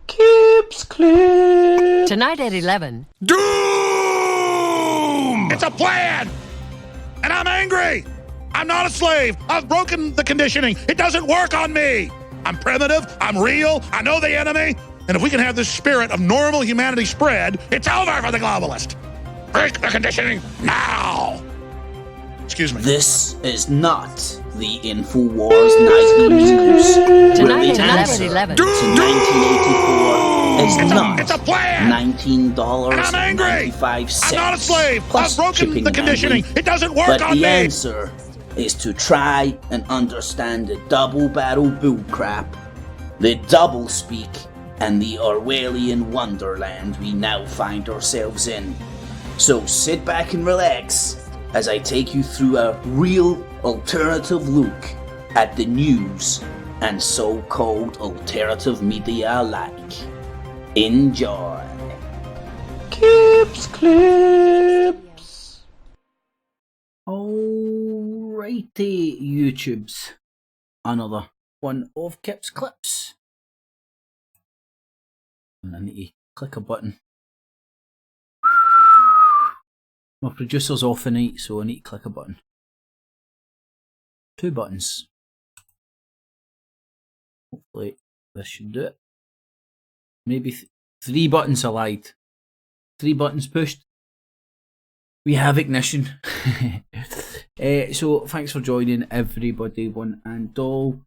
Kips clip. Tonight at 11. Doom! It's a plan! And I'm angry! I'm not a slave! I've broken the conditioning! It doesn't work on me! I'm primitive, I'm real, I know the enemy, and if we can have this spirit of normal humanity spread, it's over for the globalist! Break the conditioning now! Excuse me. This is not the Infowars Nightly News, where the answer to 1984 is not It's a plan! $19.95. I'm not a slave! Plus I've broken shipping the conditioning! handling. It doesn't work But on the me! answer is to try and understand the double-barrel bullcrap, the double-speak, and the Orwellian wonderland we now find ourselves in. So sit back and relax as I take you through a real alternative look at the news and so-called alternative media alike. Enjoy. Kips clips. Alrighty, YouTubes. Another one of Kip's clips. And I need to click a button. My producer's off tonight, so I need to click a button. 2 buttons. Hopefully this should do it. Maybe 3 buttons I lied. 3 buttons pushed. We have ignition. So thanks for joining everybody, one and all.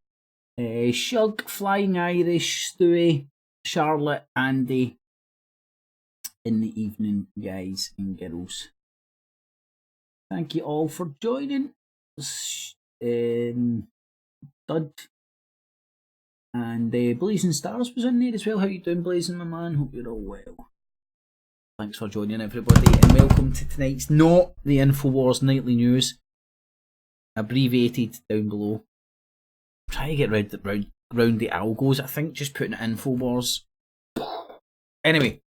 Shug, Flying Irish, Stewie, Charlotte, Andy. In the evening, guys and girls. Thank you all for joining. Dud. And Blazing Stars was in there as well. How you doing, Blazing, my man? Hope you're all well. Thanks for joining, everybody, and welcome to tonight's not the Infowars Nightly News, abbreviated down below. Try to get round the algos, I think, just putting it Infowars. Anyway,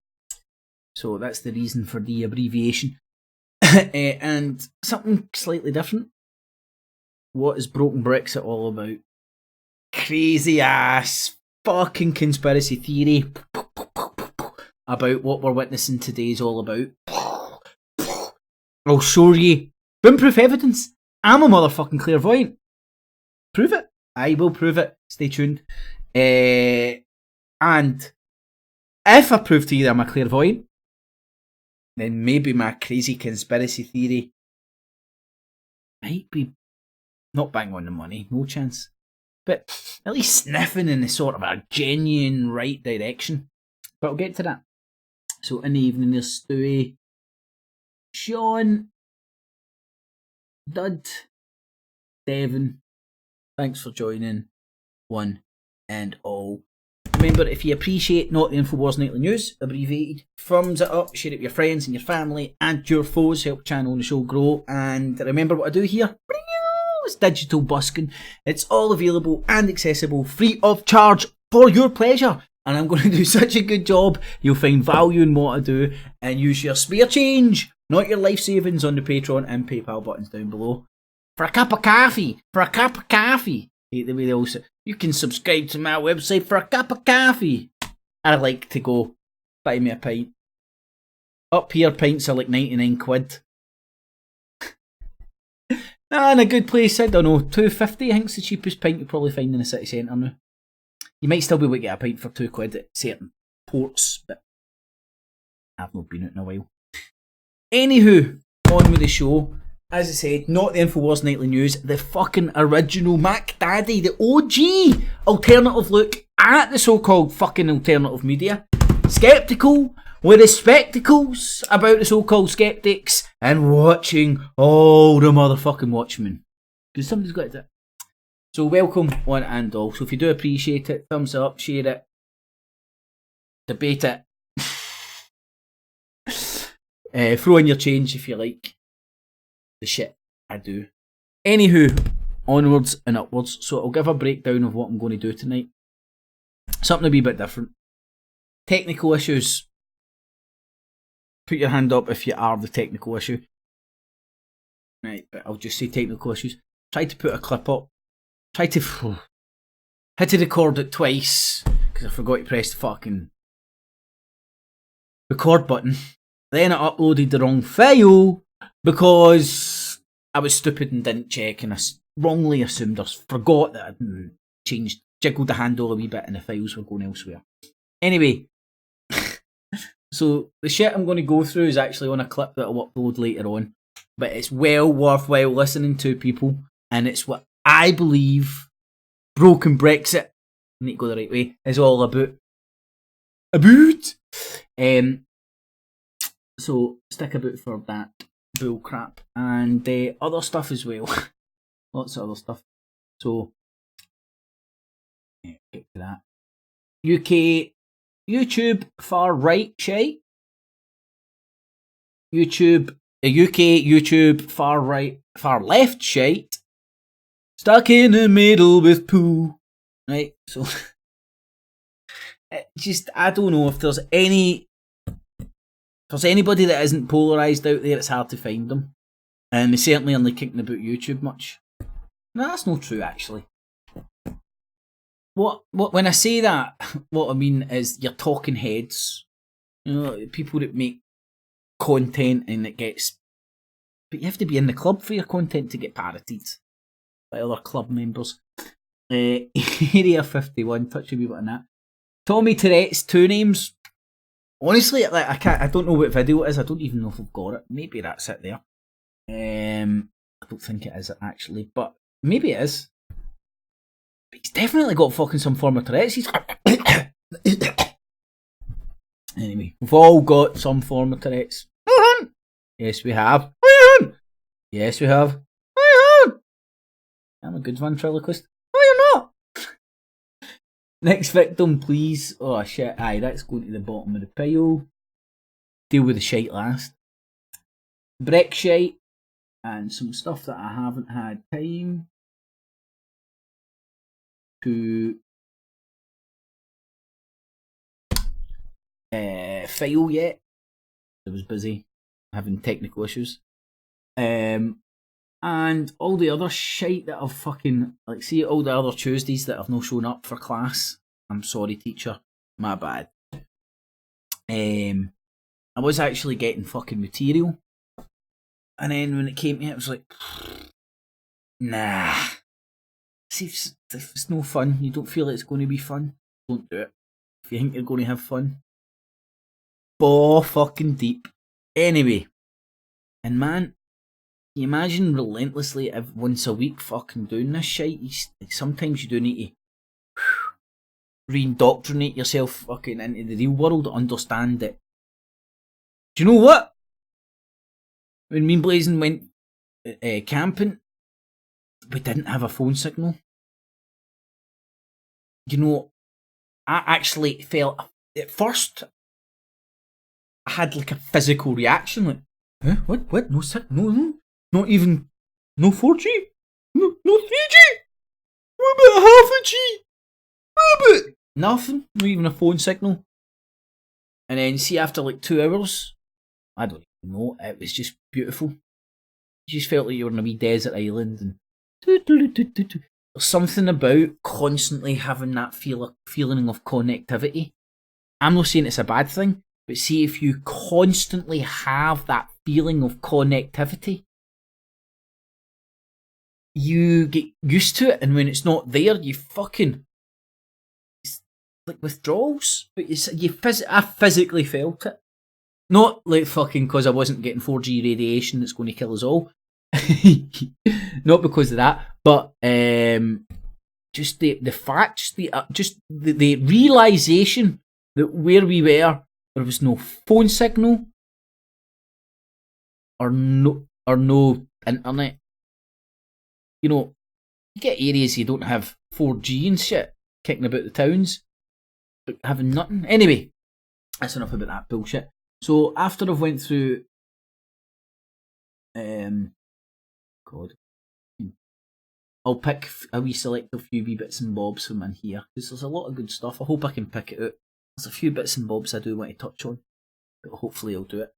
so that's the reason for the abbreviation. And something slightly different. What is broken Brexit all about? Crazy ass fucking conspiracy theory about what we're witnessing today is all about. I'll show you proof evidence. I'm a motherfucking clairvoyant. Prove it. I will prove it. Stay tuned. And if I prove to you that I'm a clairvoyant, then maybe my crazy conspiracy theory might be not bang on the money, no chance, but at least sniffing in the sort of a genuine right direction. But I'll get to that. So in the evening there's Stewie, Sean, Dud, Devon. Thanks for joining, one and all. Remember, if you appreciate Not the Infowars Nightly News, abbreviated, thumbs it up, share it with your friends and your family and your foes, help the channel and the show grow. And remember what I do here? It's digital busking. It's all available and accessible, free of charge, for your pleasure. And I'm going to do such a good job, you'll find value in what I do and use your spare change, not your life savings, on the Patreon and PayPal buttons down below. For a cup of coffee. For a cup of coffee. Hate the way they all say, you can subscribe to my website for a cup of coffee. I like to go buy me a pint. Up here, pints are like 99 quid. Nah, in a good place, I don't know, £2.50 I think's the cheapest pint you'll probably find in the city centre now. You might still be able to get a pint for £2 at certain ports, but I've not been out in a while. Anywho, on with the show. As I said, not the Infowars Nightly News, the fucking original Mac Daddy, the OG alternative look at the so-called fucking alternative media. Skeptical, with his spectacles about the so-called skeptics, and watching all the motherfucking Watchmen. Because somebody's got it. So welcome, one and all. So if you do appreciate it, thumbs up, share it, debate it. Throw in your change if you like the shit I do. Anywho, onwards and upwards. So I'll give a breakdown of what I'm going to do tonight. Something a wee bit different. Technical issues. Put your hand up if you are the technical issue. Right, but I'll just say technical issues. Try to put a clip up. Try to... had to record it twice because I forgot to press the fucking record button. Then I uploaded the wrong file because I was stupid and didn't check, and I wrongly assumed or forgot that I'd changed, jiggled the handle a wee bit and the files were going elsewhere. Anyway, so the shit I'm going to go through is actually on a clip that I'll upload later on, but it's well worthwhile listening to, people, and it's what I believe broken Brexit, I need to go the right way, is all about. So stick about for that bull crap and other stuff as well. Lots of other stuff. So get to that. UK YouTube far right shite. UK YouTube far left shite. Stuck in the middle with poo. Right, so just, I don't know if there's anybody that isn't polarised out there. It's hard to find them, and they certainly aren't kicking about YouTube much. No, that's not true, actually. What when I say that, what I mean is your talking heads, you know, people that make content and it gets, but you have to be in the club for your content to get parodied by other club members. Area 51, touch a wee bit on that. Tommy Tourette's 2 names. Honestly, like, I don't know what video it is. I don't even know if I've got it. Maybe that's it there. I don't think it is actually, but maybe it is. But he's definitely got fucking some form of Tourette's. Anyway, we've all got some form of Tourette's. Yes, we have. Yes, we have. I'm a good ventriloquist. No, you're not. Next victim, please. Oh shit, aye, that's going to the bottom of the pile. Deal with the shite last. BREXIT and some stuff that I haven't had time to file yet. I was busy having technical issues. And all the other shite that I've fucking, like, see all the other Tuesdays that I've not shown up for class. I'm sorry, teacher. My bad. I was actually getting fucking material. And then when it came to it, I was like, nah. See, if it's no fun, you don't feel like it's going to be fun, don't do it. If you think you're going to have fun, ball fucking deep. Anyway, and man, you imagine relentlessly once a week fucking doing this shit. Like, sometimes you do need to re-indoctrinate yourself fucking into the real world to understand it. Do you know what? When me and Blazing went camping, we didn't have a phone signal. You know, I actually felt, at first, I had like a physical reaction, like, huh? What? No signal? No? Not even, no 4G? No 3G? What about half a G? What about nothing? Not even a phone signal. And then see, after like 2 hours, I don't even know, it was just beautiful. You just felt like you were on a wee desert island, and there's something about constantly having that feeling of connectivity. I'm not saying it's a bad thing, but see, if you constantly have that feeling of connectivity, you get used to it, and when it's not there, you fucking, it's like withdrawals. But I physically felt it. Not like fucking because I wasn't getting 4G radiation that's going to kill us all. Not because of that, but just the fact, just the realization that where we were, there was no phone signal or no internet. You know, you get areas you don't have 4G and shit kicking about the towns, but having nothing. Anyway, that's enough about that bullshit. So after I've went through, God, I'll pick a wee select a few wee bits and bobs from in here, because there's a lot of good stuff. I hope I can pick it out. There's a few bits and bobs I do want to touch on, but hopefully I'll do it.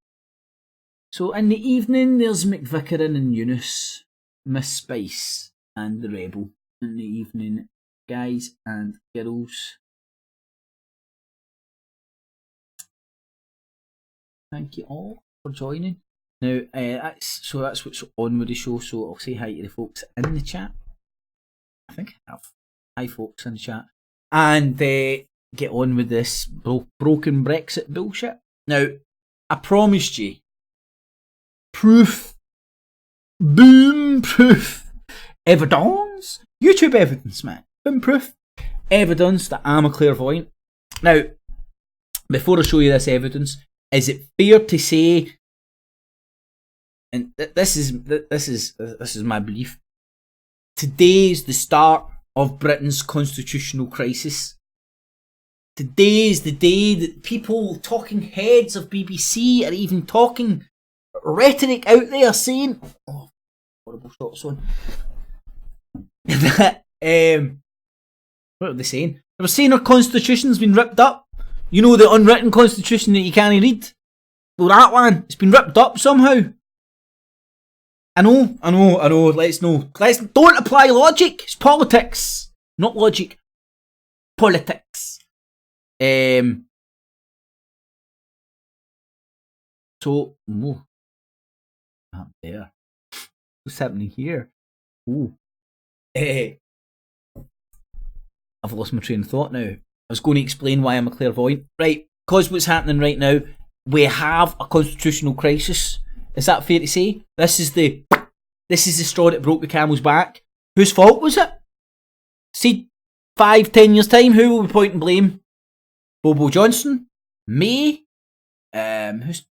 So in the evening, there's McVickering and Eunice, Miss Spice and the Rebel. In the evening, guys and girls. Thank you all for joining. Now, that's what's on with the show. So I'll say hi to the folks in the chat. I think I have. Hi, folks in the chat, and get on with this broken Brexit bullshit. Now, I promised you proof, boom proof, evidence, YouTube evidence, man, boom proof, evidence that I'm a clairvoyant. Now, before I show you this evidence, is it fair to say, and this is my belief, today's the start of Britain's constitutional crisis. Today's the day that people, talking heads of BBC, are even talking rhetoric out there saying, oh, horrible shots on, that, what are they saying? They were saying our constitution's been ripped up. You know, the unwritten constitution that you can't read? Well, that one, it's been ripped up somehow. I know, don't apply logic, it's politics, not logic, politics. So, up there. What's happening here? Ooh. I've lost my train of thought now. I was going to explain why I'm a clairvoyant. Right, because what's happening right now, we have a constitutional crisis. Is that fair to say? This is the straw that broke the camel's back. Whose fault was it? See, 5-10 years time, who will we point and blame? Bobo Johnson, May, who's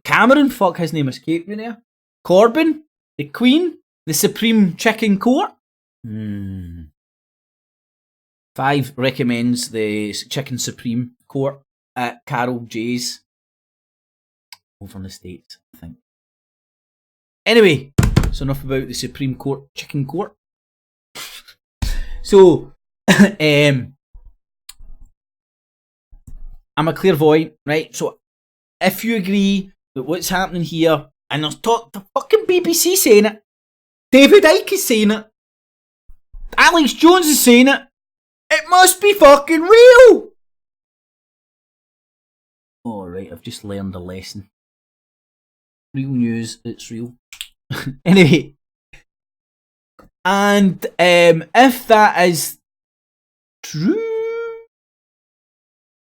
Cameron? Fuck, his name escaped me there. Corbyn, the Queen, the Supreme Chicken Court. 5 recommends the Chicken Supreme Court at Carol J's over in the States, I think. Anyway, so enough about the Supreme Court Chicken Court. So, I'm a clairvoyant, right? So, if you agree that what's happening here, and there's the fucking BBC saying it, David Icke is saying it, Alex Jones is saying it, it must be fucking real! Alright, I've just learned a lesson. Real news, it's real. Anyway, and if that is true,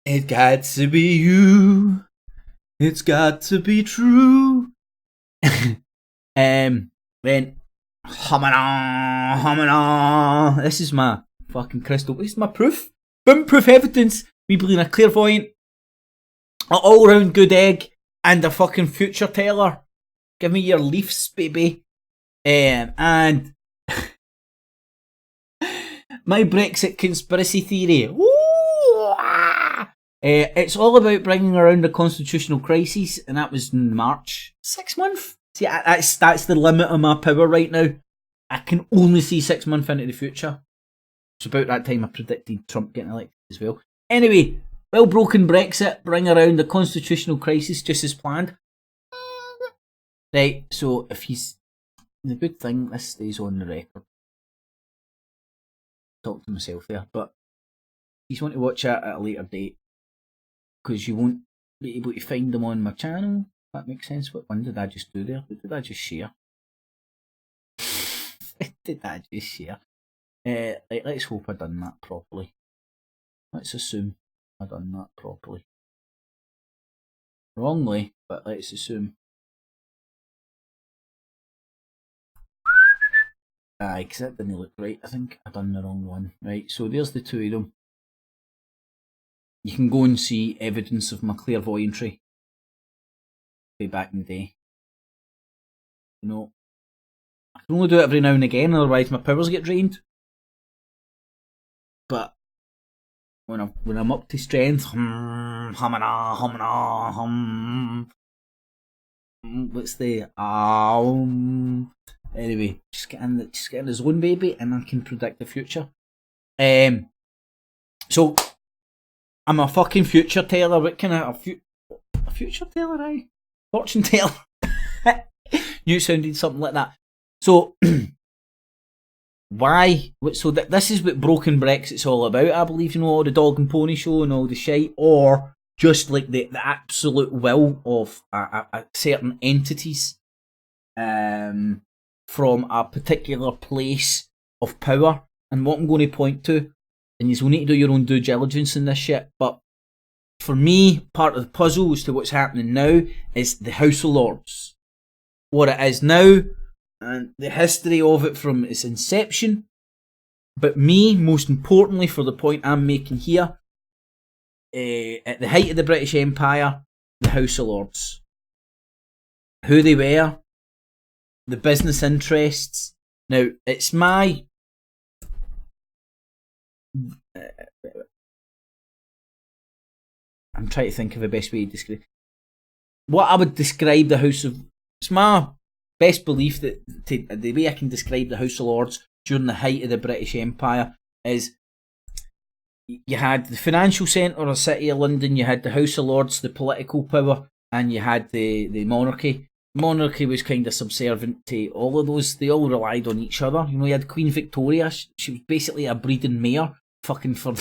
it got to be you. It's got to be true. Then humana. This is my fucking crystal. This is my proof. Boom proof evidence. Me being a clairvoyant, an all round good egg, and a fucking future teller. Give me your leaves, baby. And my Brexit conspiracy theory. It's all about bringing around a constitutional crisis, and that was in March. 6 months? See, that's the limit of my power right now. I can only see 6 months into the future. It's about that time I predicted Trump getting elected as well. Anyway, well broken Brexit, bring around the constitutional crisis just as planned. Right, so if he's... The good thing, this stays on the record. Talk to myself there, but if you want to watch that at a later date, because you won't be able to find them on my channel. That makes sense. What one did I just do there? What did I just share? What did I just share? Right, let's hope I done that properly. Let's assume I done that properly. Wrongly, but let's assume. Aye, because that didn't look right. I think I done the wrong one. Right, so there's the two of them. You can go and see evidence of my clairvoyantry way back in the day. You know, I can only do it every now and again, otherwise my powers get drained. But when I'm up to strength, what's the anyway, just get in the zone, baby, and I can predict the future. So I'm a fucking future teller. What kind of a future teller? Aye, fortune teller. You sounded something like that. So why? So this is what broken Brexit's all about. I believe, you know, all the dog and pony show and all the shite. Or just like the absolute will of certain entities from a particular place of power. And what I'm going to point to, and you will need to do your own due diligence in this shit, but for me, part of the puzzle as to what's happening now is the House of Lords. What it is now, and the history of it from its inception. But me, most importantly, for the point I'm making here, at the height of the British Empire, the House of Lords. Who they were, the business interests. Now, it's my... I'm trying to think of the best way to describe... What I would describe the House of... It's my best belief that the way I can describe the House of Lords during the height of the British Empire is you had the financial centre of the City of London, you had the House of Lords, the political power, and you had the monarchy. Monarchy was kind of subservient to all of those. They all relied on each other. You know, you had Queen Victoria. She was basically a breeding mare. Fucking for...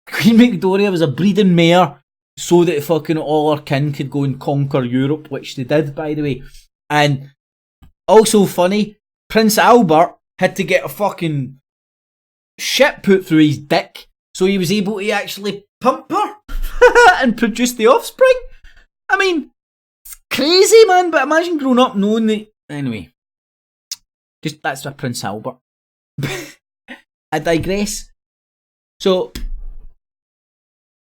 Queen Victoria was a breeding mare so that fucking all her kin could go and conquer Europe, which they did, by the way. And also funny, Prince Albert had to get a fucking shit put through his dick so he was able to actually pump her and produce the offspring. I mean, it's crazy, man, but imagine growing up knowing that... Anyway, just that's for Prince Albert. I digress. So,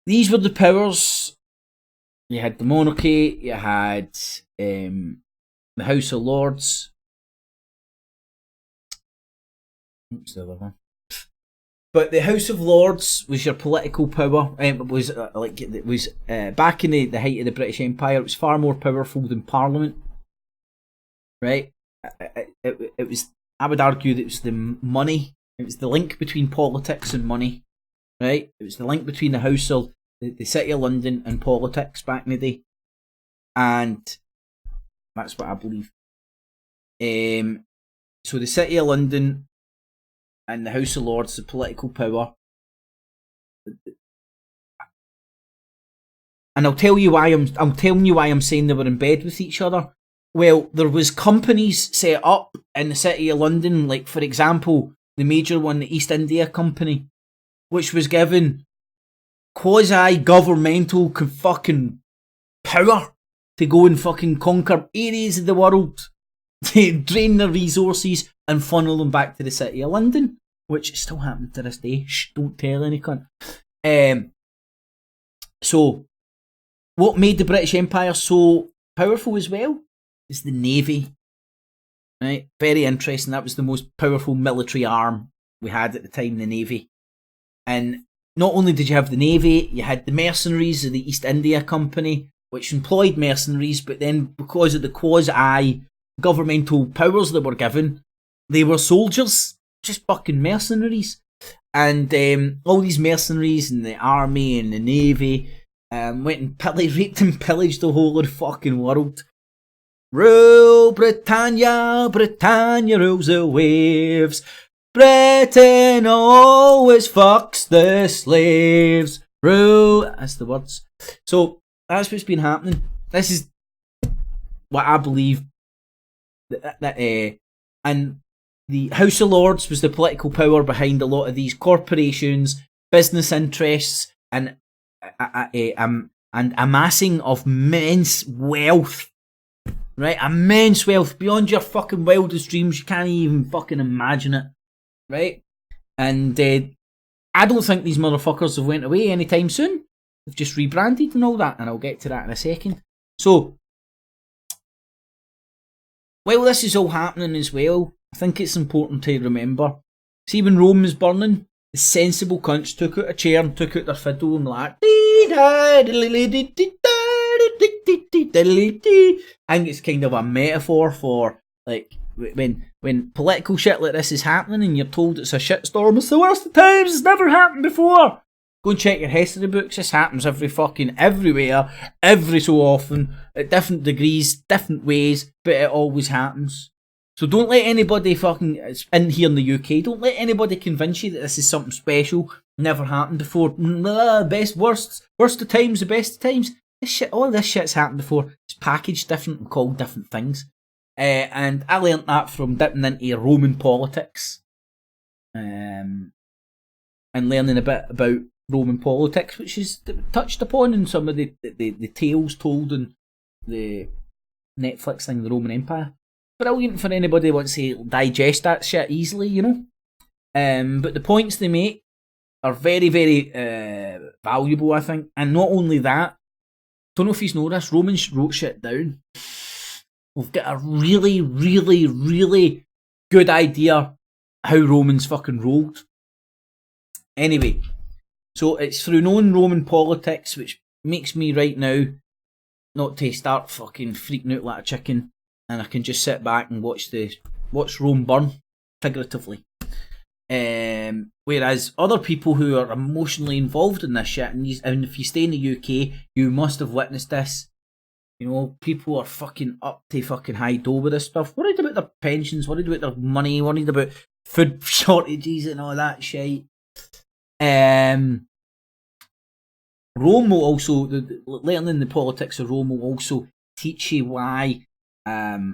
these were the powers. You had the monarchy, you had the House of Lords. What's the other one? But the House of Lords was your political power. It was back in the height of the British Empire. It was far more powerful than Parliament, right? It was. I would argue that it was the money. It was the link between politics and money, right? It was the link between the House of the City of London and politics back in the day, and that's what I believe. So the City of London and the House of Lords, the political power. And I'll tell you why I'm telling you why I'm saying they were in bed with each other. Well, there was companies set up in the City of London, like for example, the major one, the East India Company, which was given quasi-governmental fucking power to go and fucking conquer areas of the world, to drain their resources and funnel them back to the City of London, which is still happening to this day. Shh, don't tell any cunt. So, what made the British Empire so powerful as well is the Navy. Right? Very interesting. That was the most powerful military arm we had at the time, the Navy. And not only did you have the Navy, you had the mercenaries of the East India Company, which employed mercenaries, but then because of the quasi-governmental powers they were given, they were soldiers, just fucking mercenaries. And all these mercenaries in the army and the navy went and raped and pillaged the whole of the fucking world. Rule Britannia, Britannia rules the waves. Britain always fucks the slaves. Rule, that's the words. So that's what's been happening. This is what I believe. And the House of Lords was the political power behind a lot of these corporations, business interests, and amassing of immense wealth. Right? Immense wealth beyond your fucking wildest dreams. You can't even fucking imagine it. Right? And I don't think these motherfuckers have went away anytime soon. They've just rebranded and all that, and I'll get to that in a second. So, while this is all happening as well, I think it's important to remember. See, when Rome was burning, the sensible cunts took out a chair and took out their fiddle and like, I think it's kind of a metaphor for like when political shit like this is happening and you're told it's a shitstorm. It's the worst of times. It's never happened before. Go and check your history books. This happens everywhere, every so often, at different degrees, different ways, but it always happens. So don't let anybody fucking, in here in the UK, don't let anybody convince you that this is something special. Never happened before. Worst of times, the best of times. All this shit's happened before. It's packaged different and called different things. And I learnt that from dipping into Roman politics. And learning a bit about Roman politics, which is touched upon in some of the tales told in the Netflix thing, the Roman Empire. Brilliant for anybody who wants to digest that shit easily, you know. But the points they make are very, very valuable, I think. And not only that, don't know if you know this, Romans wrote shit down. We've got a really, really, really good idea how Romans fucking rolled. Anyway, so it's through knowing Roman politics, which makes me right now not to start fucking freaking out like a chicken, and I can just sit back and watch Rome burn, figuratively. Whereas other people who are emotionally involved in this shit, and if you stay in the UK, you must have witnessed this. You know, people are fucking up to fucking high dough with this stuff. Worried about their pensions, worried about their money, worried about food shortages and all that shit. Rome will also, learning the politics of Rome will also teach you why the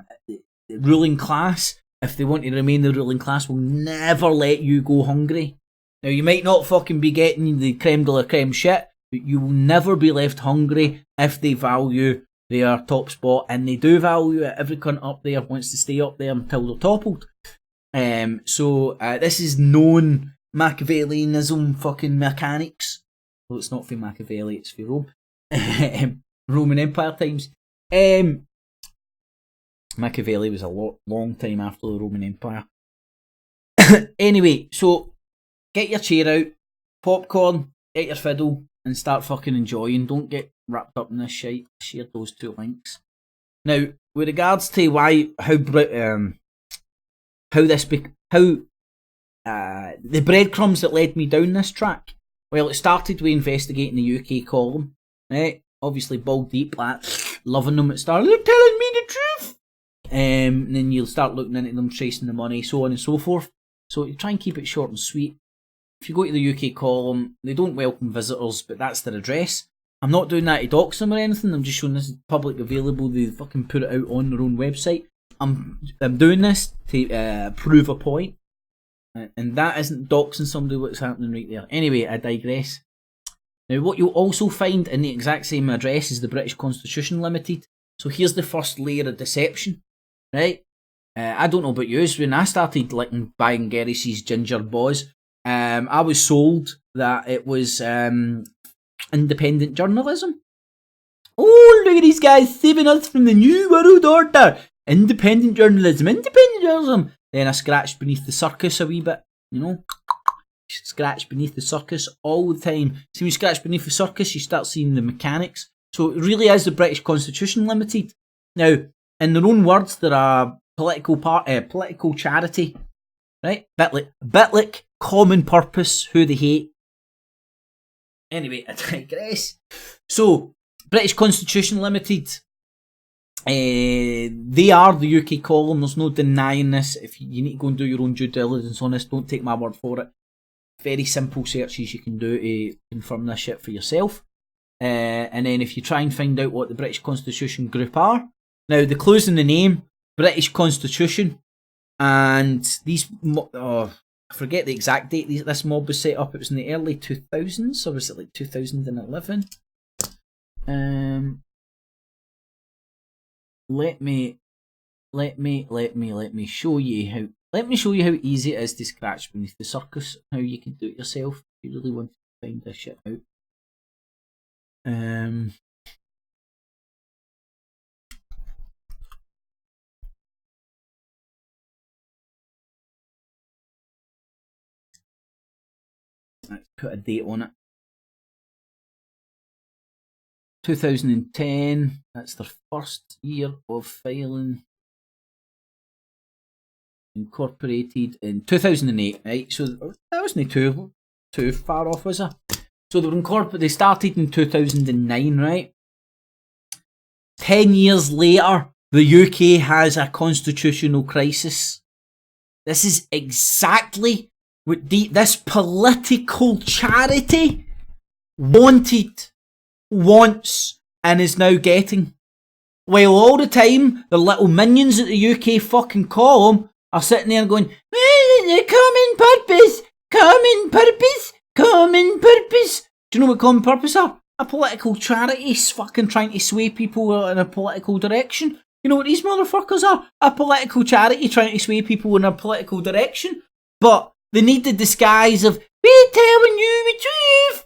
ruling class, if they want to remain the ruling class, will never let you go hungry. Now, you might not fucking be getting the creme de la creme shit, but you will never be left hungry if they value their top spot, and they do value it. Every cunt up there wants to stay up there until they're toppled. So this is known Machiavellianism fucking mechanics. Well, it's not for Machiavelli, it's for Rome. Roman Empire times. Machiavelli was a long time after the Roman Empire. Anyway, so get your chair out, popcorn, get your fiddle, and start fucking enjoying. Don't get wrapped up in this shite. I shared those 2 links. Now, with regards to the breadcrumbs that led me down this track. Well, it started with investigating the UK column, right? Obviously, ball deep, like, loving them at start. They're telling me the truth. And then you'll start looking into them, tracing the money, so on and so forth. So you try and keep it short and sweet. If you go to the UK column, they don't welcome visitors, but that's their address. I'm not doing that to dox them or anything. I'm just showing this is public available. They fucking put it out on their own website. I'm doing this to prove a point. And that isn't doxing somebody what's happening right there. Anyway, I digress. Now, what you'll also find in the exact same address is the British Constitution Limited. So here's the first layer of deception, right? I don't know about you, when I started buying Gerris's ginger boys, I was sold that it was independent journalism. Oh, look at these guys saving us from the New World Order. Independent journalism. Then I scratched beneath the circus a wee bit, you know. Scratch beneath the circus all the time. See, when you scratch beneath the circus, you start seeing the mechanics. So it really is the British Constitution Limited. Now, in their own words, they're a political charity, right? Bit like common purpose, who they hate. Anyway, I digress. So, British Constitution Limited, they are the UK column. There's no denying this. If you need to go and do your own due diligence on this, don't take my word for it. Very simple searches you can do to confirm this shit for yourself. And then if you try and find out what the British Constitution group are, now the clue's in the name, British Constitution, and these, I forget the exact date this mob was set up. It was in the early 2000s, or was it like 2011? Let me show you how. Let me show you how easy it is to scratch beneath the circus. How you can do it yourself if you really want to find this shit out. Let's put a date on it. 2010. That's their first year of filing. Incorporated in 2008, right? So that wasn't too far off, was it? So they were they started in 2009, right? 10 years later, the UK has a constitutional crisis. This is exactly what this political charity wanted, wants, and is now getting. While all the time, the little minions at the UK fucking column are sitting there going, common purpose, common purpose, common purpose. Do you know what common purpose are? A political charity fucking trying to sway people in a political direction. You know what these motherfuckers are? A political charity trying to sway people in a political direction. But they need the disguise of, we're telling you the truth.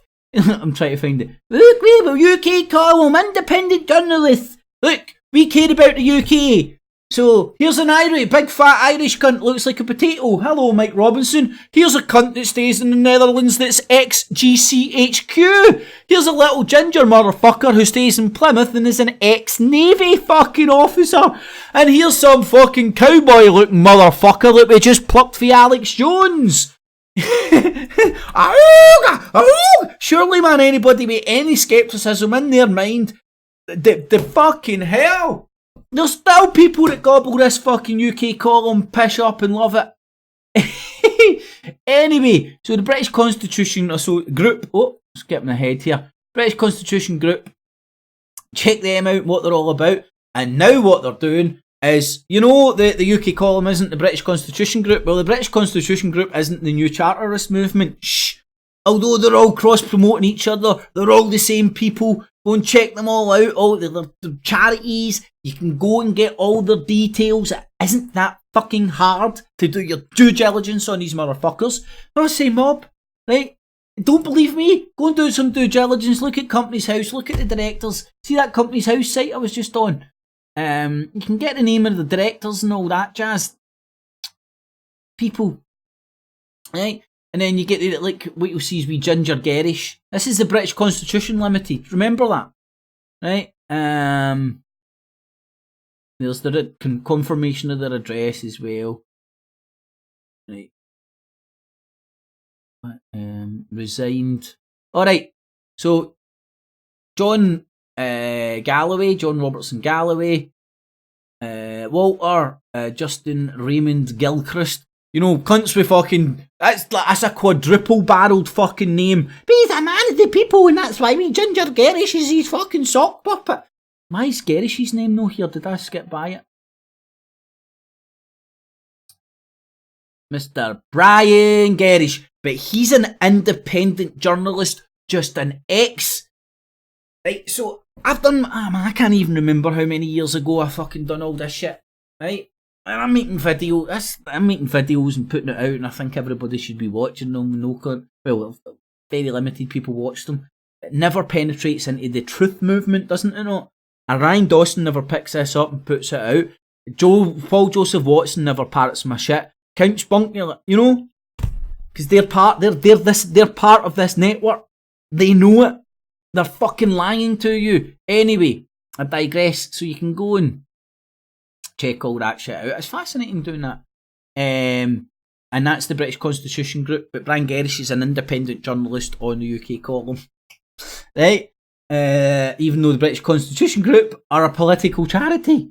I'm trying to find it. Look, we're UK column, independent journalists. Look, we care about the UK. So, here's an big fat Irish cunt, looks like a potato. Hello, Mike Robinson. Here's a cunt that stays in the Netherlands that's ex-GCHQ. Here's a little ginger motherfucker who stays in Plymouth and is an ex-Navy fucking officer. And here's some fucking cowboy-looking motherfucker that we just plucked for Alex Jones. Surely, man, anybody with any scepticism in their mind, the fucking hell. There's still people that gobble this fucking UK column, pish up and love it. Anyway, so the British Constitution Group, skipping ahead here, British Constitution Group, check them out, what they're all about, and now what they're doing is, you know, the UK column isn't the British Constitution Group. Well, the British Constitution Group isn't the new Charterist movement. Shh. Although they're all cross-promoting each other, they're all the same people. Go and check them all out, all the charities. You can go and get all their details. It isn't that fucking hard to do your due diligence on these motherfuckers. I say, mob, right? Don't believe me? Go and do some due diligence. Look at Companies House. Look at the directors. See that Companies House site I was just on? You can get the name of the directors and all that jazz. People. Right? And then you get the, like, what you'll see is wee Ginger Garish. This is the British Constitution Limited. Remember that? Right? There's the confirmation of their address as well. Right. Resigned. Alright. So, John Robertson Galloway, Walter, Justin Raymond Gilchrist. You know, cunts with fucking... That's a quadruple-barreled fucking name. But he's a man of the people, and that's why we Ginger Garish is his fucking sock puppet. Why is Garish's name no here? Did I skip by it? Mr. Brian Garish. But he's an independent journalist, just an ex. Right, so I've done... I can't even remember how many years ago I fucking done all this shit. Right? And I'm making videos and putting it out, and I think everybody should be watching them. Well, very limited people watch them. It never penetrates into the truth movement, doesn't it not? And Ryan Dawson never picks this up and puts it out. Paul Joseph Watson never parrots my shit. Count Spunk, you know, because they're part of this network. They know it. They're fucking lying to you. Anyway, I digress. So you can go and check all that shit out. It's fascinating doing that. And that's the British Constitution Group. But Brian Garish is an independent journalist on the UK column. Right? Even though the British Constitution Group are a political charity.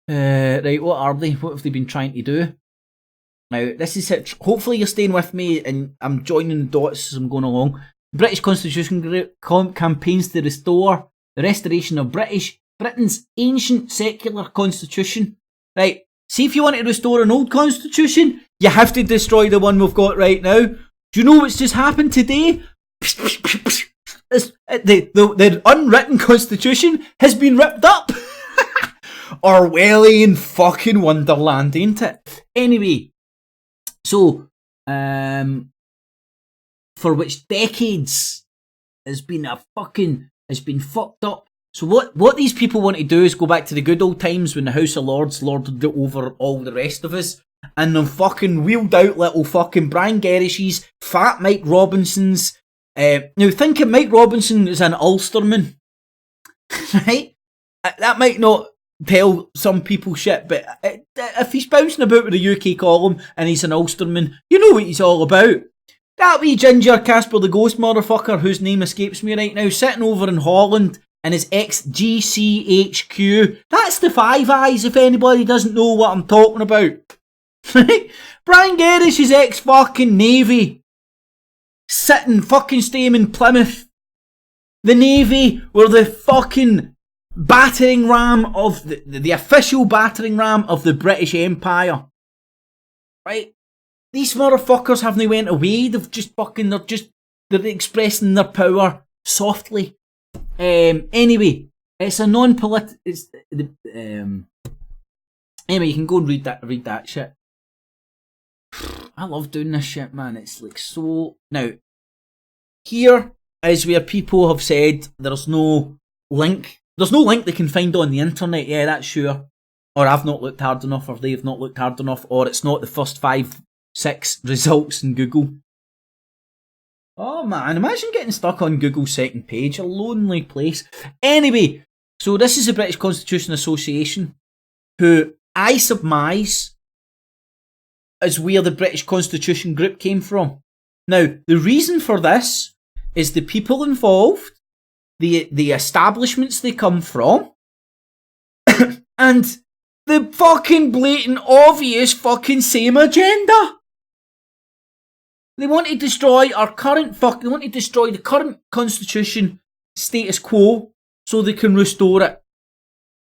Right, what are they? What have they been trying to do? Now, this is it. Hopefully you're staying with me and I'm joining the dots as I'm going along. The British Constitution Group campaigns to restore the restoration of Britain's ancient secular constitution. Right, see, if you want to restore an old constitution, you have to destroy the one we've got right now. Do you know what's just happened today? The unwritten constitution has been ripped up. Orwellian fucking wonderland, ain't it? Anyway, so, for which decades has been fucked up. So what these people want to do is go back to the good old times when the House of Lords lorded it over all the rest of us, and then fucking wheeled out little fucking Brian Garish's, fat Mike Robinson's. Now think of Mike Robinson as an Ulsterman, right? That might not tell some people shit, but if he's bouncing about with the UK column and he's an Ulsterman, you know what he's all about. That wee ginger Casper the Ghost motherfucker, whose name escapes me right now, sitting over in Holland and his ex-GCHQ. That's the Five Eyes, if anybody doesn't know what I'm talking about. Brian Gerrish's ex-fucking Navy. Sitting fucking staying in Plymouth. The Navy were the fucking battering ram of the official battering ram of the British Empire. Right? These motherfuckers haven't went away. They've just fucking, they're expressing their power softly. Anyway, it's a non-political, anyway, you can go and read that shit. I love doing this shit, man. It's like so... Now, here is where people have said there's no link. There's no link they can find on the internet. Yeah, that's sure. Or I've not looked hard enough, or they've not looked hard enough, or it's not the first 5, 6 results in Google. Oh man, imagine getting stuck on Google's second page. A lonely place. Anyway, so this is the British Constitution Association, who I surmise is where the British Constitution group came from. Now, the reason for this is the people involved, the establishments they come from, and the fucking blatant, obvious fucking same agenda. They want to destroy our current they want to destroy the current constitution status quo so they can restore it.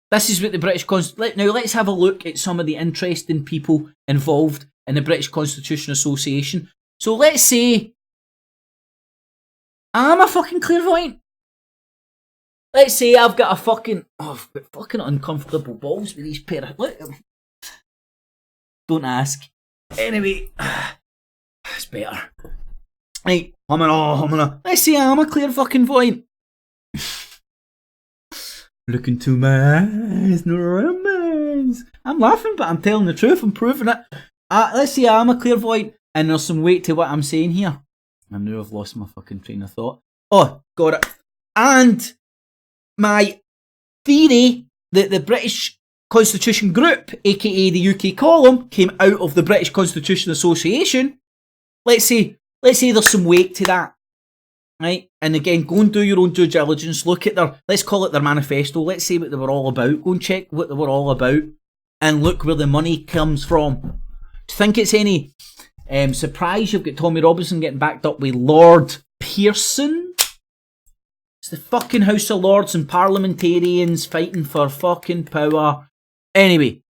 This is what the British Constitution... Now, let's have a look at some of the interesting people involved in the British Constitution Association. So let's say I'm a fucking clairvoyant. Let's say I've got a fucking... Oh, I've got fucking uncomfortable balls with these pair of... Look. Don't ask. Anyway, it's better. Right, let's say I'm a clairvoyant. Look into my eyes, no romance. I'm laughing, but I'm telling the truth. I'm proving it. Let's say I'm a clairvoyant, and there's some weight to what I'm saying here. I know I've lost my fucking train of thought. Oh, got it. And my theory that the British Constitution Group, aka the UK column, came out of the British Constitution Association. Let's say there's some weight to that. Right? And again, go and do your own due diligence. Look at let's call it their manifesto. Let's see what they were all about. Go and check what they were all about. And look where the money comes from. Do you think it's any surprise you've got Tommy Robinson getting backed up with Lord Pearson? It's the fucking House of Lords and parliamentarians fighting for fucking power. Anyway,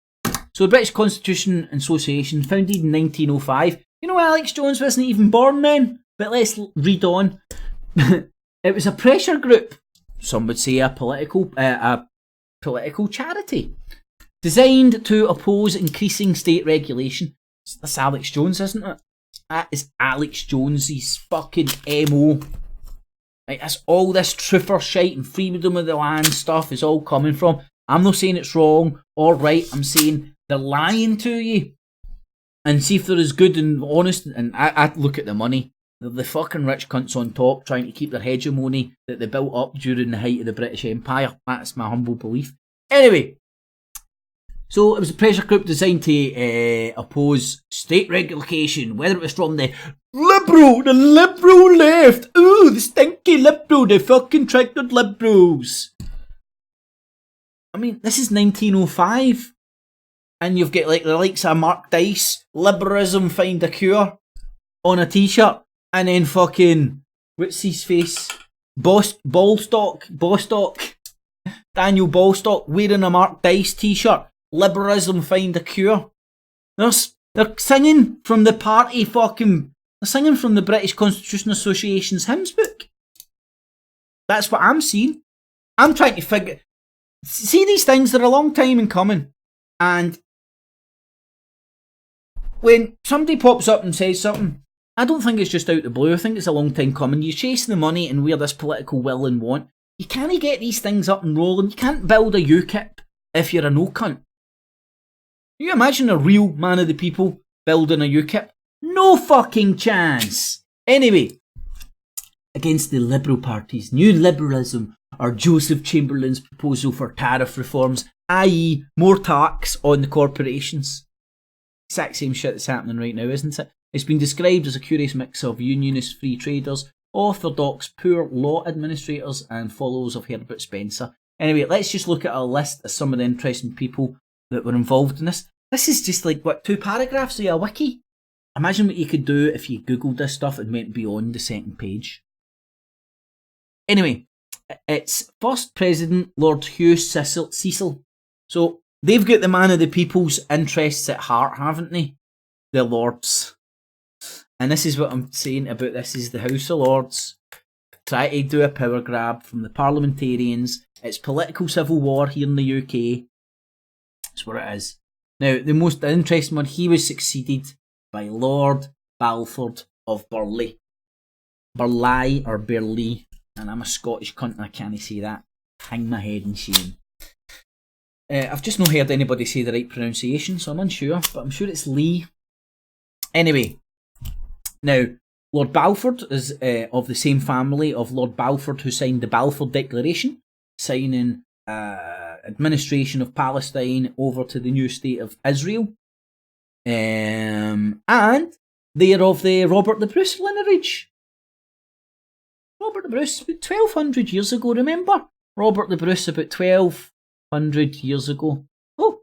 so the British Constitution Association, founded in 1905. You know, Alex Jones wasn't even born then. But let's read on. It was a pressure group, some would say a political charity, designed to oppose increasing state regulation. That's Alex Jones, isn't it? That is Alex Jones's fucking MO. Right, that's all this truther shite and freedom of the land stuff is all coming from. I'm not saying it's wrong or right. I'm saying they're lying to you. And see if they're as good and honest. And I look at the money. The fucking rich cunts on top trying to keep their hegemony that they built up during the height of the British Empire. That's my humble belief. Anyway, so it was a pressure group designed to oppose state regulation, whether it was from the liberal left. Ooh, the stinky liberal, the fucking tractored liberals. I mean, this is 1905. And you've got like the likes of Mark Dice, liberalism find a cure, on a t-shirt. And then fucking, what's his face? Bostock, Daniel Bostock wearing a Mark Dice t-shirt. Liberalism find a cure. They're singing from the party they're singing from the British Constitution Association's hymns book. That's what I'm seeing. I'm trying to see these things, they're a long time in coming. And when somebody pops up and says something, I don't think it's just out the blue. I think it's a long time coming. You chase the money and wear this political will and want. You can't get these things up and rolling. You can't build a UKIP if you're a no cunt. Can you imagine a real man of the people building a UKIP? No fucking chance. Anyway, against the Liberal Party's new liberalism or Joseph Chamberlain's proposal for tariff reforms, i.e. more tax on the corporations. Exact same shit that's happening right now, isn't it? It's been described as a curious mix of unionist free traders, orthodox poor law administrators, and followers of Herbert Spencer. Anyway, let's just look at a list of some of the interesting people that were involved in this. This is just like, what, 2 paragraphs of a wiki? Imagine what you could do if you googled this stuff and went beyond the second page. Anyway, it's first President Lord Hugh Cecil. So they've got the man of the people's interests at heart, haven't they? The Lords. And this is what I'm saying about this, is the House of Lords try to do a power grab from the parliamentarians. It's political civil war here in the UK. That's what it is. Now, the most interesting one, he was succeeded by Lord Balfour of Burleigh. Burleigh or Burleigh. And I'm a Scottish cunt and I can't say that. Hang my head in shame. I've just not heard anybody say the right pronunciation, so I'm unsure, but I'm sure it's Lee. Anyway, now, Lord Balfour is of the same family of Lord Balfour who signed the Balfour Declaration, signing administration of Palestine over to the new state of Israel. And they are of the Robert the Bruce lineage. Robert the Bruce, about 1200 years ago, remember? Robert the Bruce, about 1200 years ago. Oh.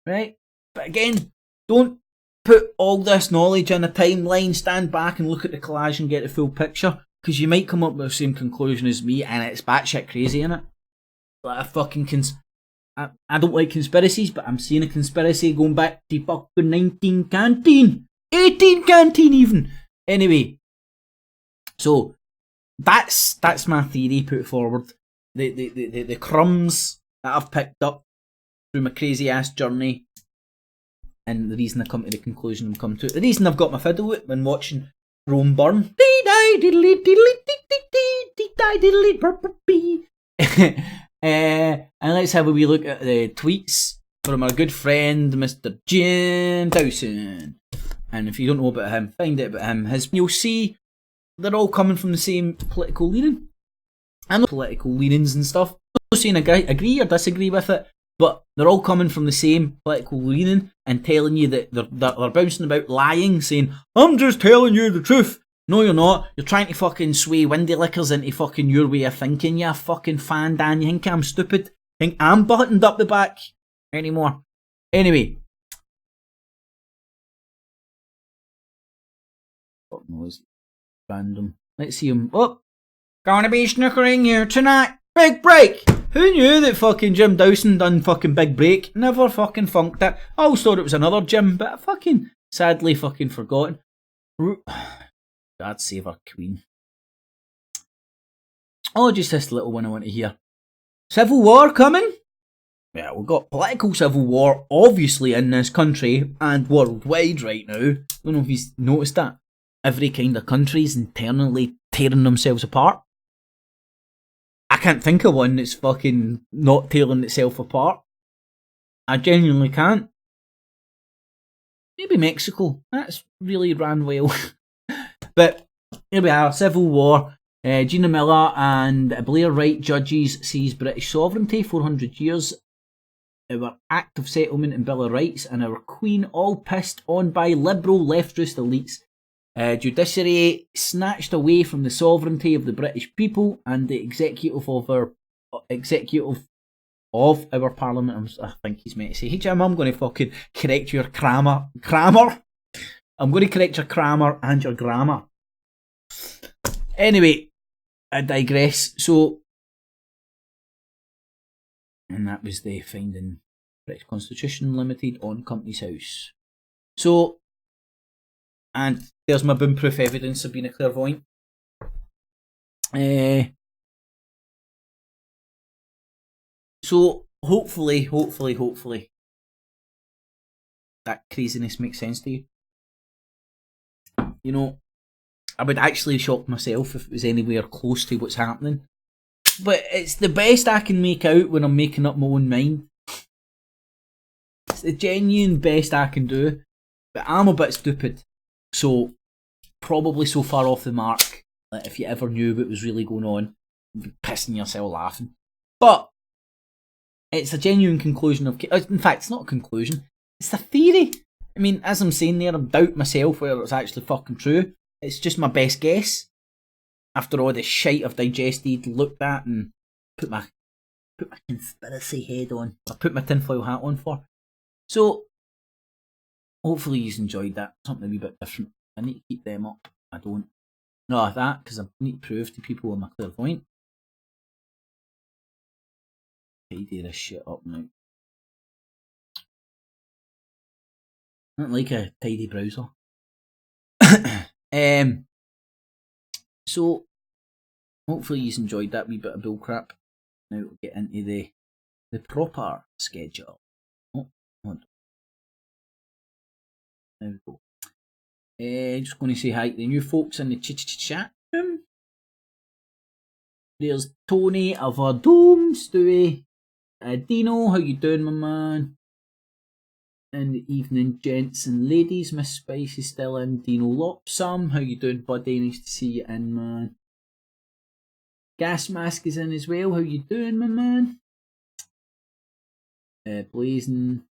Right. But again, don't put all this knowledge in a timeline, stand back and look at the collage and get the full picture, because you might come up with the same conclusion as me and it's batshit crazy, innit? Like a fucking I don't like conspiracies, but I'm seeing a conspiracy going back to fucking 19 canteen. 18 canteen even. Anyway, so that's my theory put forward. The crumbs that I've picked up through my crazy ass journey, and the reason I come to the conclusion I'm coming to, the reason I've got my fiddle with when watching Rome burn. And let's have a wee look at the tweets from our good friend Mr. Jim Dawson. And if you don't know about him, find out about him. You'll see they're all coming from the same political leaning. I know political leanings and stuff. I'm not saying agree or disagree with it, but they're all coming from the same political leaning and telling you that they're bouncing about lying, saying, I'm just telling you the truth. No, you're not. You're trying to fucking sway windy lickers into fucking your way of thinking, you fucking fan, Dan. You think I'm stupid? Think I'm buttoned up the back anymore? Anyway. What noise? Random. Let's see him. Oh! Gonna be snookering here tonight. Big break! Who knew that fucking Jim Dawson done fucking Big Break? Never fucking funked it. I always thought it was another Jim, but I fucking sadly fucking forgotten. God save our queen. Oh, just this little one I want to hear. Civil war coming? Yeah, we've got political civil war, obviously, in this country and worldwide right now. I don't know if you've noticed that. Every kind of country's internally tearing themselves apart. I can't think of one that's fucking not tearing itself apart. I genuinely can't. Maybe Mexico. That's really ran well. But here we are, Civil War. Gina Miller and Blair Wright judges seize British sovereignty, 400 years. Our Act of Settlement and Bill of Rights, and our Queen all pissed on by liberal leftist elites. Judiciary snatched away from the sovereignty of the British people and the executive of our parliament. I think he's meant to say, hey Jim, I'm going to fucking correct your grammar. I'm going to correct your grammar and your grammar. Anyway, I digress. So, and that was the finding British Constitution Limited on Company's House. So, and there's my boom-proof evidence of being a clairvoyant. So, hopefully, that craziness makes sense to you. You know, I would actually shock myself if it was anywhere close to what's happening. But it's the best I can make out when I'm making up my own mind. It's the genuine best I can do. But I'm a bit stupid. So, probably so far off the mark that if you ever knew what was really going on, you'd be pissing yourself laughing. But, it's a genuine conclusion of... In fact, it's not a conclusion. It's a theory. I mean, as I'm saying there, I doubt myself whether it's actually fucking true. It's just my best guess. After all the shite I've digested, looked at, and put my put my conspiracy head on. I put my tinfoil hat on for. So, hopefully you've enjoyed that. Something a wee bit different. I need to keep them up. I don't. No, that, because I need to prove to people I'm a clairvoyant. Tidy this shit up now. I don't like a tidy browser. So, hopefully you've enjoyed that wee bit of bullcrap. Now we'll get into the proper schedule. Oh, hold on. There we go. Just going to say hi to the new folks in the chat room. There's Tony of our Dome, Stewie. Dino, how you doing, my man? In the evening, gents and ladies. Miss Spice is still in. Dino Lopsam, how you doing, buddy? Nice to see you in, man. Gas Mask is in as well. How you doing, my man? Blazing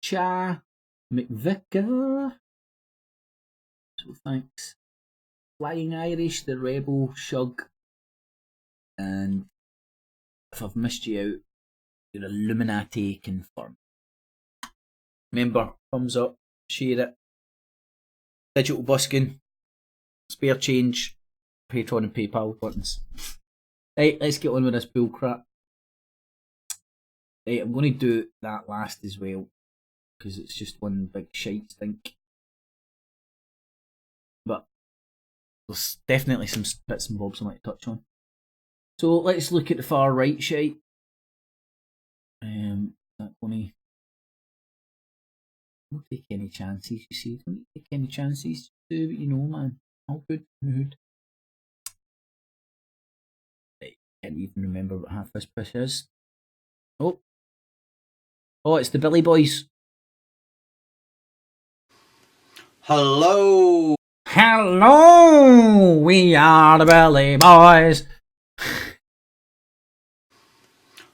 Cha McVicker. So thanks. Flying Irish, the Rebel, Shug. And if I've missed you out, your Illuminati confirmed. Remember, thumbs up, share it. Digital busking, spare change, Patreon and PayPal buttons. Right, let's get on with this bull crap. Right, I'm going to do that last as well, because it's just one big shite stink. But there's definitely some bits and bobs I might touch on. So let's look at the far right shite. That one. Don't take any chances, you see. Don't take any chances. Do what you know, man. All good mood. I can't even remember what half this push is. Oh, it's the Billy Boys. Hello. Hello, we are the Billy Boys.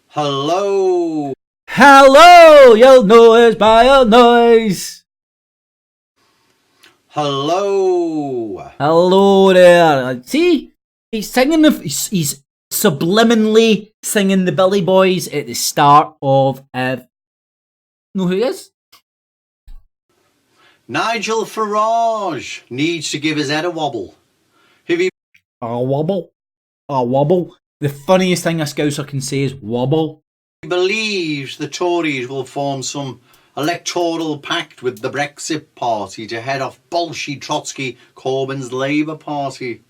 Hello. Hello, you'll know us by a noise. Hello. Hello there. See, he's singing he's subliminally singing the Billy Boys at the start of know who he is? Nigel Farage needs to give his head a wobble. Have you A wobble. A wobble. The funniest thing a Scouser can say is wobble. believes the Tories will form some electoral pact with the BREXIT party to head off Bolshevik Trotsky Corbyn's Labour Party?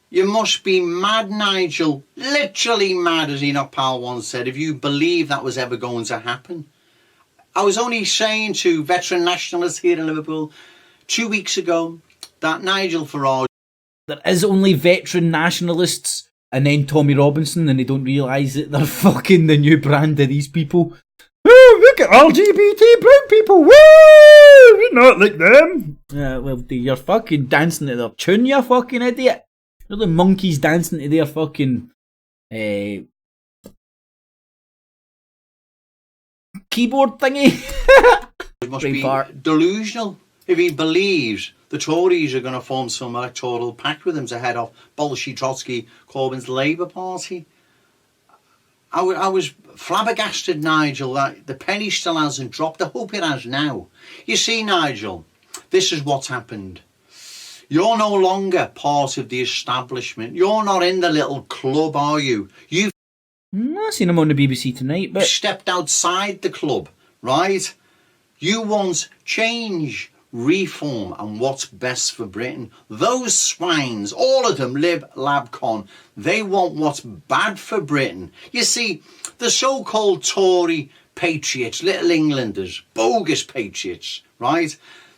You must be mad, Nigel. Literally mad, as Enoch Powell once said, if you believe that was ever going to happen. I was only saying to veteran nationalists here in Liverpool 2 weeks ago that Nigel Farage... There is only veteran nationalists and then Tommy Robinson, and they don't realise that they're fucking the new brand of these people. Oh, look at LGBT brown people. Woo! You're not like them. Well, you're fucking dancing to their tune, you fucking idiot. You're the monkeys dancing to their fucking keyboard thingy. It must be delusional if he believes the Tories are going to form some electoral pact with him to head off Bolshevik Trotsky Corbyn's Labour Party. I was flabbergasted, Nigel, that the penny still hasn't dropped. I hope it has now. You see, Nigel, this is what's happened. You're no longer part of the establishment. You're not in the little club, are you? You've I've seen him on the BBC tonight, but stepped outside the club, right? You want change, reform, and what's best for Britain. Those swines, all of them, Lib, Lab, Con, they want what's bad for Britain. You see, the so-called Tory patriots, little Englanders, bogus patriots, right?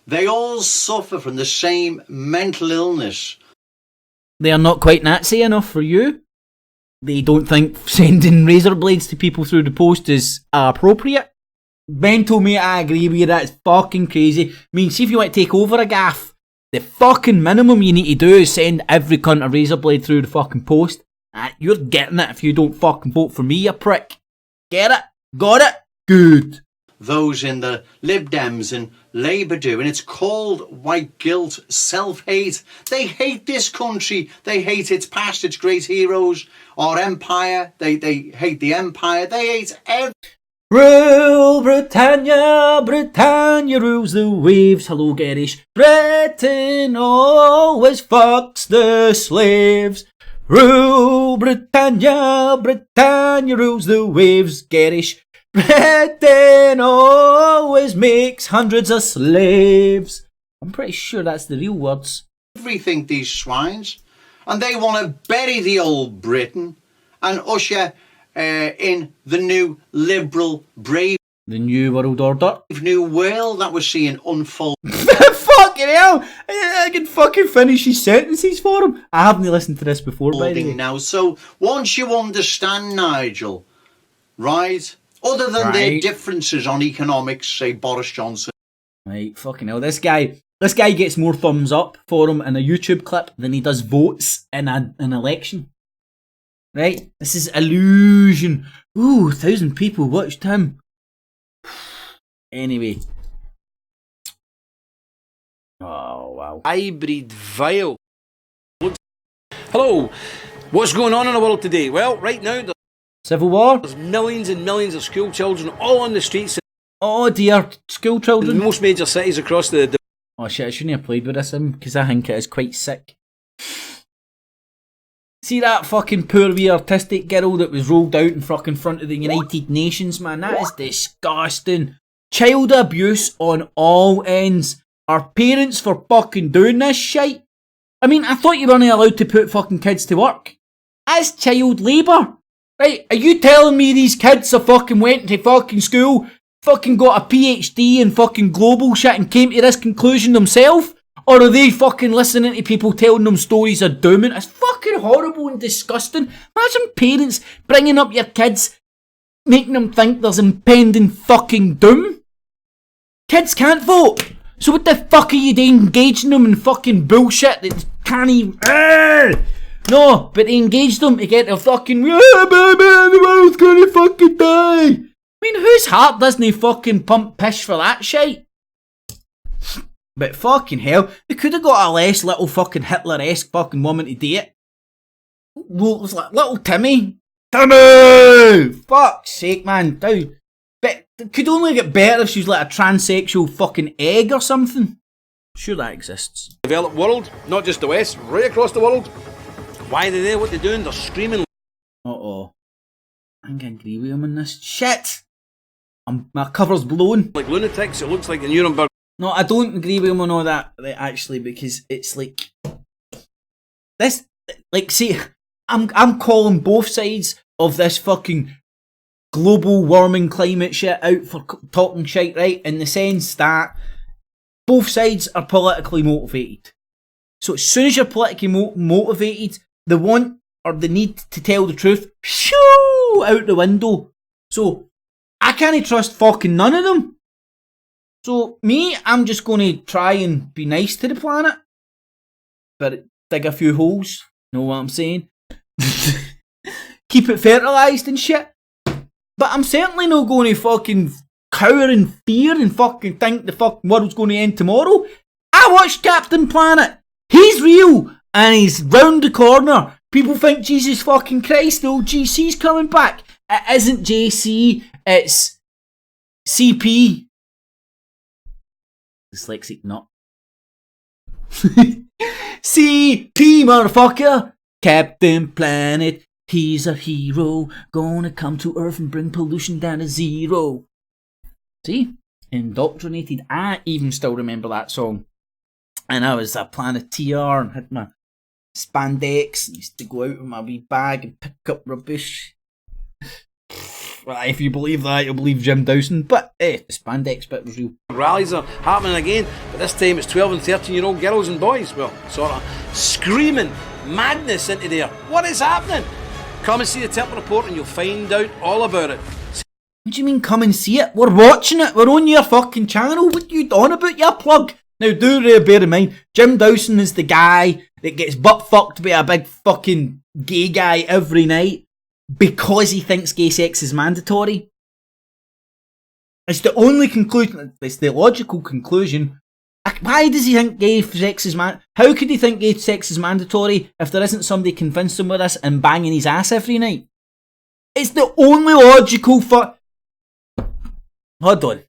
They all suffer from the same mental illness. they are not quite Nazi enough for you. They don't think sending razor blades to people through the post is appropriate. Ben told me I agree with you, that's fucking crazy. I mean, see if you want to take over a gaff, the fucking minimum you need to do is send every cunt a razor blade through the fucking post. You're getting it if you don't fucking vote for me, you prick. Get it? Got it? Good. those in the Lib Dems and Labour do, and it's called white guilt, self-hate. They hate this country. They hate its past, its great heroes, our empire. They hate the empire. They hate everything. Rule Britannia, Britannia rules the waves. Hello, Garish. Britain always fucks the slaves. Rule Britannia, Britannia rules the waves. Garish. Britain always makes hundreds of slaves. I'm pretty sure that's the real words. Everything, these swines. And they want to bury the old Britain and usher in the new liberal, brave, the new world order. New world that we're seeing unfold. Fucking hell! I can fucking finish his sentences for him. I haven't listened to this before, by the way. Now, so once you understand, Nigel, right? Other than their differences on economics, say Boris Johnson. Right, fucking hell. This guy gets more thumbs up for him in a YouTube clip than he does votes in an election. Right? This is illusion. Ooh, 1,000 people watched him. Anyway. Oh, wow. I breed vile. Hello. What's going on in the world today? Well, right now Civil war? there's millions and millions of school children all on the streets Oh dear, school in children. most major cities across the Oh shit, I shouldn't have played with this because I think it is quite sick. See that fucking poor wee autistic girl that was rolled out in fucking front of the United Nations, man? That is disgusting. Child abuse on all ends. Are parents for fucking doing this shit? I mean, I thought you weren't allowed to put fucking kids to work. That's child labour. Right, are you telling me these kids have fucking went to fucking school, fucking got a PhD in fucking global shit and came to this conclusion themselves? Or are they fucking listening to people telling them stories of doom? It's fucking horrible and disgusting. Imagine parents bringing up your kids, making them think there's impending fucking doom. Kids can't vote. So what the fuck are you doing engaging them in fucking bullshit that can't even... No, but they engage them to get their fucking... Yeah, baby, the world's gonna fucking die. I mean, whose heart doesn't fucking pump piss for that shit? But fucking hell, they could have got a less little fucking Hitler-esque fucking woman to do it. Little Timmy. Timmy! Fuck's sake, man. Dude. But it could only get better if she was like a transsexual fucking egg or something. Sure that exists. developed world, not just the West, right across the world. Why are they there? What they're doing? They're screaming Uh-oh. I think I agree with him on this. Shit! My cover's blown. like lunatics. It looks like the Nuremberg. No, I don't agree with him on all that, actually, because it's like... This... Like, see, I'm calling both sides of this fucking global warming climate shit out for talking shit, right? In the sense that both sides are politically motivated. So as soon as you're politically motivated, the want or the need to tell the truth, shoo, out the window. So I can't trust fucking none of them. So me, I'm just going to try and be nice to the planet, but dig a few holes. Know what I'm saying? Keep it fertilised and shit. But I'm certainly not going to fucking cower in fear and fucking think the fucking world's going to end tomorrow. I watched Captain Planet. He's real and he's round the corner. People think Jesus fucking Christ, the old GC's coming back. It isn't JC, it's CP. Dyslexic nut. CP, motherfucker. Captain Planet, he's a hero. Gonna come to Earth and bring pollution down to zero. See? Indoctrinated. I even still remember that song. And I was a Planeteer and had my spandex and used to go out with my wee bag and pick up rubbish. If you believe that, you'll believe Jim Dawson. But the spandex bit was real. Rallies are happening again, but this time it's 12 and 13-year-old girls and boys. Well, sort of screaming madness into there. What is happening? Come and see the Temple Report and you'll find out all about it. What do you mean come and see it? We're watching it. We're on your fucking channel. What are you on about, you plug? Now do bear in mind, Jim Dawson is the guy that gets butt fucked by a big fucking gay guy every night because he thinks gay sex is mandatory. It's the only conclusion. It's the logical conclusion. Why does he think gay sex is How could he think gay sex is mandatory if there isn't somebody convinced him with this and banging his ass every night? It's the only logical Hold on.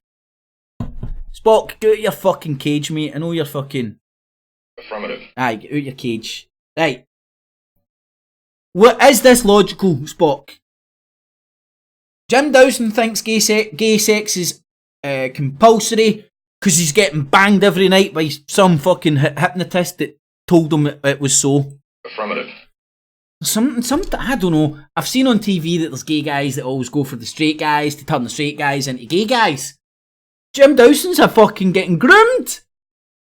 Spock, get out your fucking cage, mate. I know you're fucking... Affirmative. Aye, get out your cage. Right. What is this logical, Spock? Jim Dawson thinks gay sex is compulsory because he's getting banged every night by some fucking hypnotist that told him it was so. Affirmative. Something, I don't know. I've seen on TV that there's gay guys that always go for the straight guys to turn the straight guys into gay guys. Jim Dawson's a fucking getting groomed.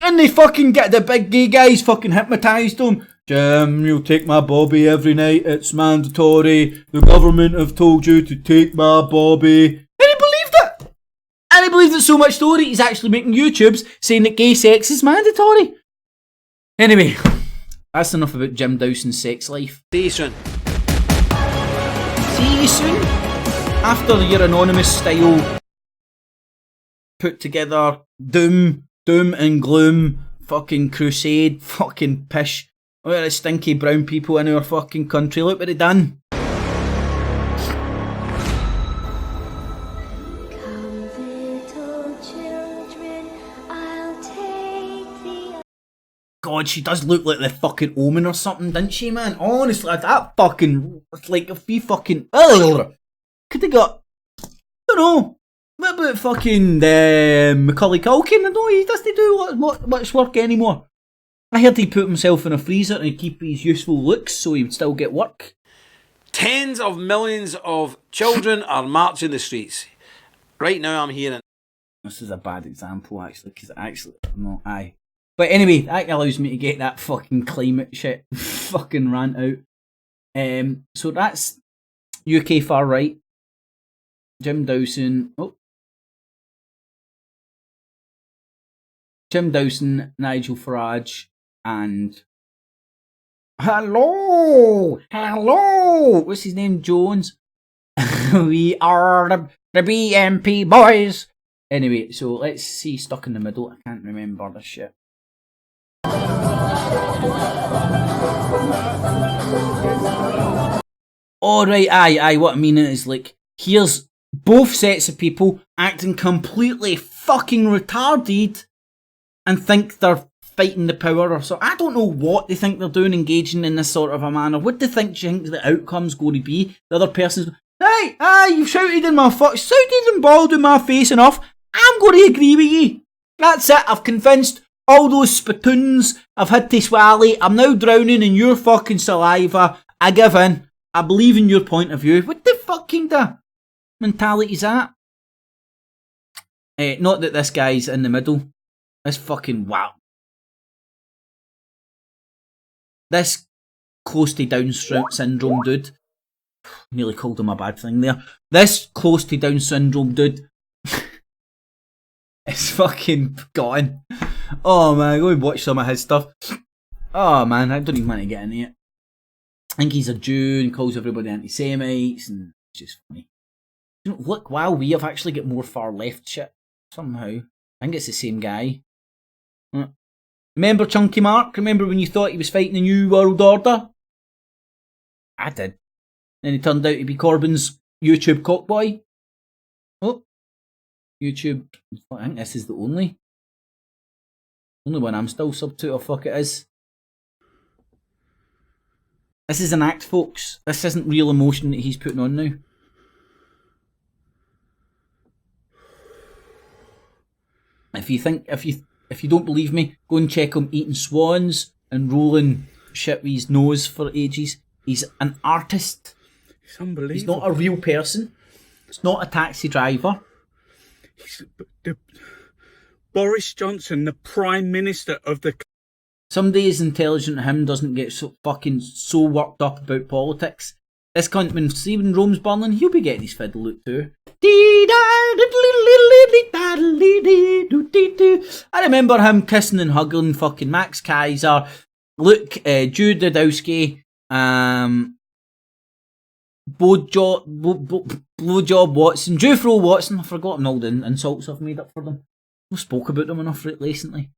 And they fucking get the big gay guys fucking hypnotised him. Jim, you'll take my bobby every night. It's mandatory. The government have told you to take my bobby. And he believed it. And he believed it so much so that he's actually making YouTubes saying that gay sex is mandatory. Anyway, that's enough about Jim Dawson's sex life. See you soon. See you soon. After your anonymous style put together doom and gloom fucking crusade fucking pish. Look at the stinky brown people in our fucking country. Look what they done. God, she does look like the fucking Omen or something, doesn't she, man? Honestly, that fucking... Like, if we fucking... Could have got... I don't know. What about fucking Macaulay Culkin? I know he doesn't do much work anymore. I heard he put himself in a freezer to keep his useful looks so he would still get work. Tens of millions of children are marching the streets. Right now I'm hearing... This is a bad example, actually, because actually... No, aye. But anyway, that allows me to get that fucking climate shit fucking rant out. So that's UK far right. Jim Dawson... Oh. Jim Dawson, Nigel Farage, and... Hello! What's his name? Jones? We are the BMP boys! Anyway, so let's see Stuck in the Middle. I can't remember this shit. Alright, aye, what I mean is, like, here's both sets of people acting completely fucking retarded and think they're fighting the power or so. I don't know what they think they're doing, engaging in this sort of a manner. What do you think the outcome's going to be? The other person's, hey, you've shouted in my shouted and bawled in my face enough. I'm going to agree with you. That's it. I've convinced all those spittoons I've had to swallow. I'm now drowning in your fucking saliva. I give in. I believe in your point of view. What the fucking mentality is that? Not that this guy's in the middle. This fucking wow. This close to Down syndrome dude. Nearly called him a bad thing there. This close to Down syndrome dude is fucking gone. Oh man, go and watch some of his stuff. Oh man, I don't even want to get into it. I think he's a Jew and calls everybody anti-Semites, and it's just funny. You know, look, wow, we have actually got more far left shit somehow. I think it's the same guy. Remember Chunky Mark? Remember when you thought he was fighting the New World Order? I did. Then he turned out to be Corbyn's YouTube cockboy. Oh, YouTube. I think this is the only one I'm still sub to. Oh fuck, it is. This is an act, folks. This isn't real emotion that he's putting on now. If you don't believe me, go and check him eating swans and rolling shit with his nose for ages. He's an artist. It's unbelievable. He's not a real person. He's not a taxi driver. Boris Johnson, the Prime Minister of the... Somebody as intelligent as him doesn't get so worked up about politics. This cunt, when Stephen Rome's burning, he'll be getting his fiddle out too. I remember him kissing and hugging fucking Max Kaiser, Luke, Jude Dudowski, Blowjob Watson, Jufro Watson. I've forgotten all the insults I've made up for them. I've spoke about them enough recently.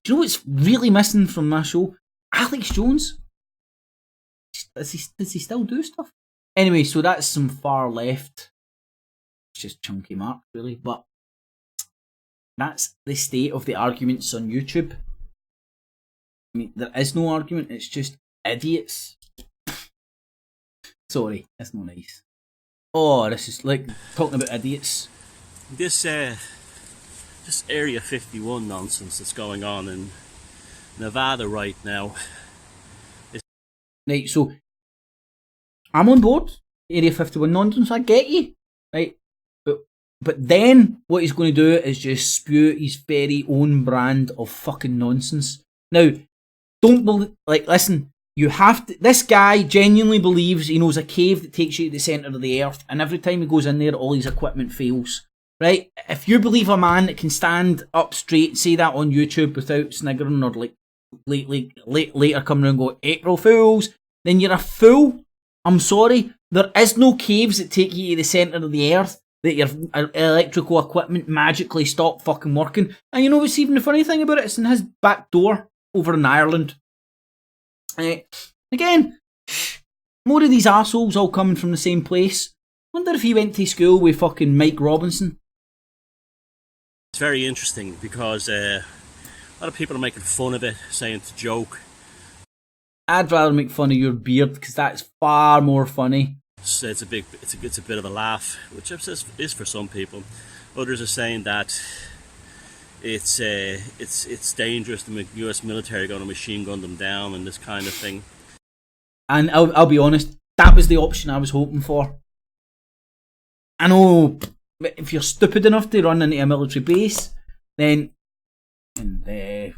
Do you know what's really missing from my show? Alex Jones. Does he still do stuff? Anyway, so that's some far left. It's just chunky mark, really. But that's the state of the arguments on YouTube. I mean, there is no argument. It's just idiots. Sorry, that's not nice. Oh, this is like talking about idiots. This Area 51 nonsense that's going on in Nevada right now. Right, so I'm on board. Area 51 nonsense, I get you. Right, but then what he's going to do is just spew his very own brand of fucking nonsense. Now, don't believe, listen. You have to. This guy genuinely believes he knows a cave that takes you to the centre of the earth, and every time he goes in there, all his equipment fails. Right? If you believe a man that can stand up straight, say that on YouTube without sniggering or later come around and go April Fools, then you're a fool. I'm sorry. There is no caves that take you to the centre of the earth that your electrical equipment magically stop fucking working. And you know what's even the funny thing about it? It's in his back door over in Ireland. Again, more of these assholes all coming from the same place. Wonder if he went to school with fucking Mike Robinson. It's very interesting because a lot of people are making fun of it, saying it's a joke. I'd rather make fun of your beard because that's far more funny. It's a bit of a laugh, which is for some people. Others are saying that it's dangerous. The U.S. military are going to machine gun them down and this kind of thing. And I'll be honest, that was the option I was hoping for. I know, if you're stupid enough to run into a military base, then in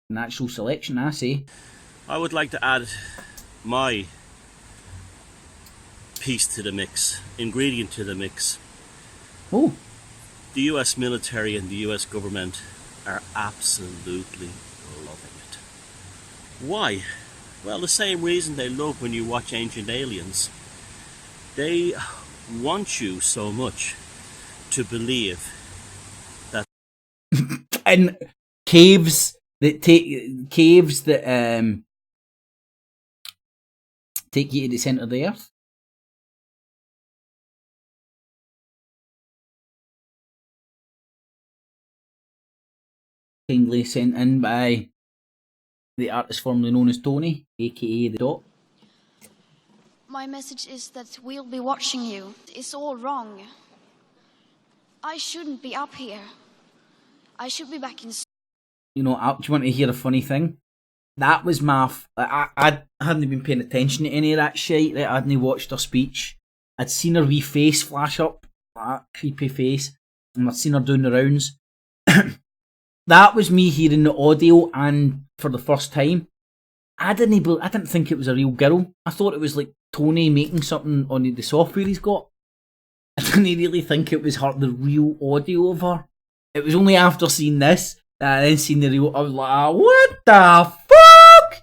natural selection, I say. I would like to add my piece to the mix, ingredient to the mix. Oh. The US military and the US government are absolutely loving it. Why? Well, the same reason they love when you watch Ancient Aliens. They want you so much to believe that and caves that take you to the centre of the earth. Kindly sent in by the artist formerly known as Tony, aka the Dot. My message is that we'll be watching you. It's all wrong. I shouldn't be up here. I should be back in. You know, do you want to hear a funny thing? That was my. I hadn't been paying attention to any of that shit. I hadn't watched her speech. I'd seen her wee face flash up, that creepy face, and I'd seen her doing the rounds. That was me hearing the audio, and for the first time, I didn't think it was a real girl. I thought it was like Tony making something on the software he's got. I didn't really think it was her, the real audio of her. It was only after seeing this that I then seen the real. I was like, what the fuck?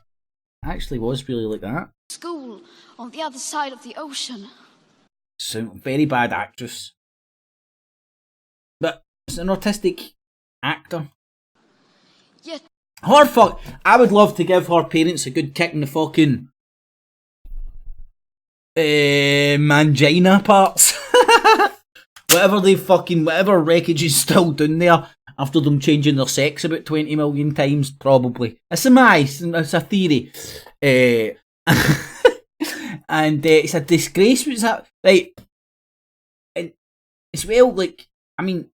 It actually was really like that. School on the other side of the ocean. So very bad actress, but it's an autistic actor. Yeah. Her fuck. I would love to give her parents a good kick in the fucking mangina parts. whatever wreckage is still down there after them changing their sex about 20 million times, probably. It's a theory. And it's a disgrace. What's that? Right. And as well, like, I mean,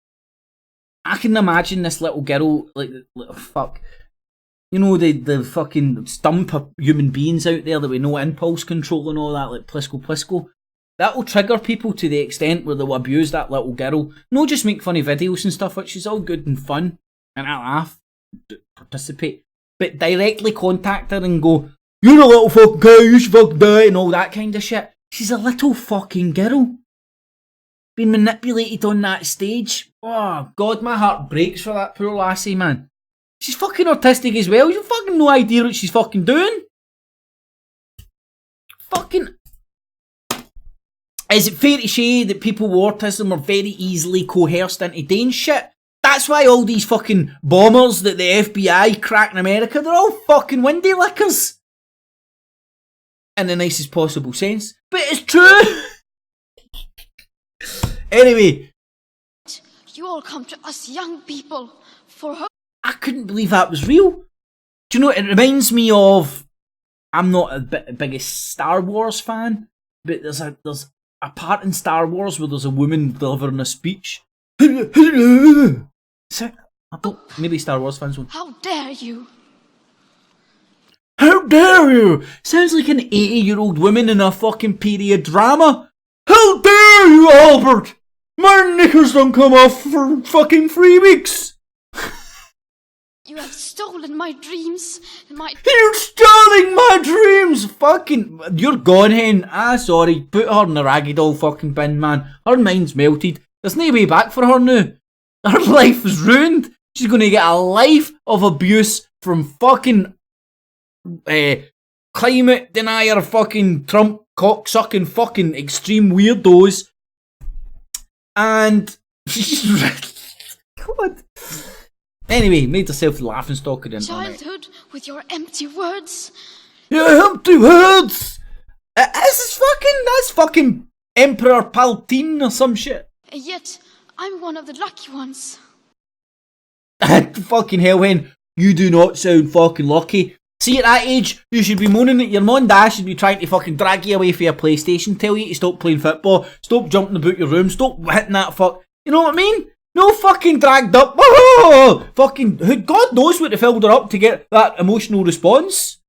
I can imagine this little girl, like, fuck. You know, the fucking stump of human beings out there that we know impulse control and all that, like Plisco. That'll trigger people to the extent where they'll abuse that little girl. No, just make funny videos and stuff, which is all good and fun. And I laugh, participate. But directly contact her and go, you're a little fucking girl, you should fucking die, and all that kind of shit. She's a little fucking girl. Being manipulated on that stage. Oh, God, my heart breaks for that poor lassie, man. She's fucking autistic as well. You fucking no idea what she's fucking doing. Fucking. is it fair to say that people with autism are very easily coerced into doing shit? That's why all these fucking bombers that the FBI crack in America, they're all fucking windy lickers. In the nicest possible sense. But it's true! Anyway. You all come to us young people for hope. I couldn't believe that was real. Do you know, it reminds me of... I'm not a biggest Star Wars fan, but there's a part in Star Wars where there's a woman delivering a speech. Maybe Star Wars fans won't. How dare you? How dare you! Sounds like an 80-year-old woman in a fucking period drama. How dare you, Albert! My knickers don't come off for fucking 3 weeks. You have stolen my dreams. You're stealing my dreams! Fucking... You're gone, hen. Sorry. Put her in the raggy doll fucking bin, man. Her mind's melted. There's no way back for her now. Her life is ruined. She's gonna get a life of abuse from fucking... climate denier fucking Trump cocksucking fucking extreme weirdos. And... God... Anyway, made herself the laughing stock of the internet. Childhood with your empty words. Your empty words! That's fucking Emperor Palpatine or some shit. Yet, I'm one of the lucky ones. Fucking hell, hen. You do not sound fucking lucky. See, at that age, you should be moaning that your mum and dad should be trying to fucking drag you away for your PlayStation, tell you to stop playing football, stop jumping about your room, stop hitting that fuck... You know what I mean? No fucking dragged up. Oh, fucking, God knows what they filled her up to get that emotional response.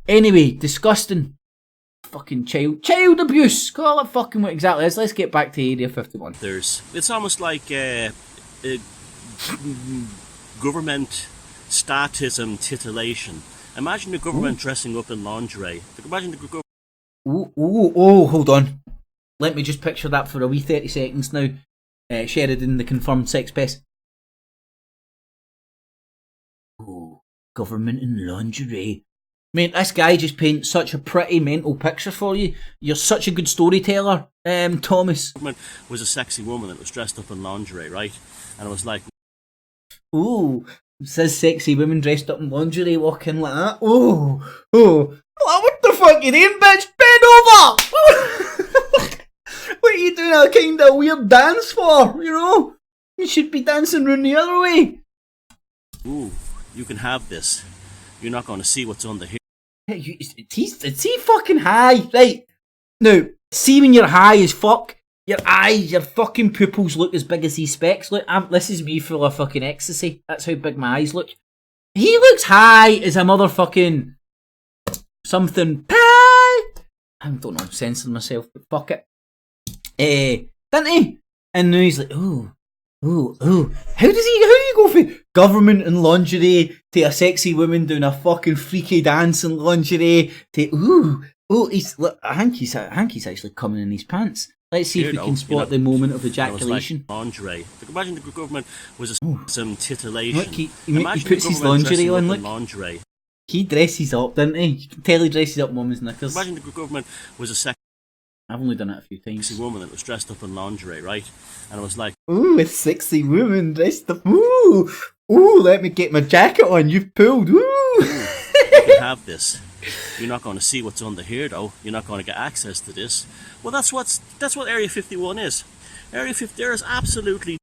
Anyway, disgusting. Fucking child abuse. Call it fucking what exactly it is. Let's get back to Area 51. It's almost like government statism titillation. Imagine the government dressing up in lingerie. Imagine the government. Hold on. Let me just picture that for a wee 30 seconds now. Sheridan, the confirmed sex pest. Oh, government in lingerie. Mate, this guy just paints such a pretty mental picture for you. You're such a good storyteller, Thomas. Was a sexy woman that was dressed up in lingerie, right? And I was like, ooh, it says sexy women dressed up in lingerie walking like that. What the fuck are you doing, bitch? Bend over! What are you doing a kind of weird dance for, you know? You should be dancing round the other way. Ooh, you can have this. You're not going to see what's under here. Is he fucking high? Right. Now, see when you're high as fuck, your eyes, your fucking pupils look as big as these specs look. This is me full of fucking ecstasy. That's how big my eyes look. He looks high as a motherfucking... something pie. I don't know, I'm censoring myself, but fuck it. Didn't he? And now he's like, ooh. How do you go from government in lingerie to a sexy woman doing a fucking freaky dance in lingerie to look, I think he's actually coming in his pants. Let's see if we can spot the moment of ejaculation. Like lingerie. Imagine the government was some titillation. Look, he puts his lingerie on, look. Lingerie. He dresses up, doesn't he? You can tell he dresses up women's knickers. Imagine the government was a sexy... I've only done it a few times. Sexy woman that was dressed up in lingerie, right? And I was like, ooh, a sexy woman dressed up. Ooh, let me get my jacket on. You've pulled. Ooh. You can have this. You're not going to see what's under here, though. You're not going to get access to this. Well, that's what Area 51 is. Area 50. There is absolutely...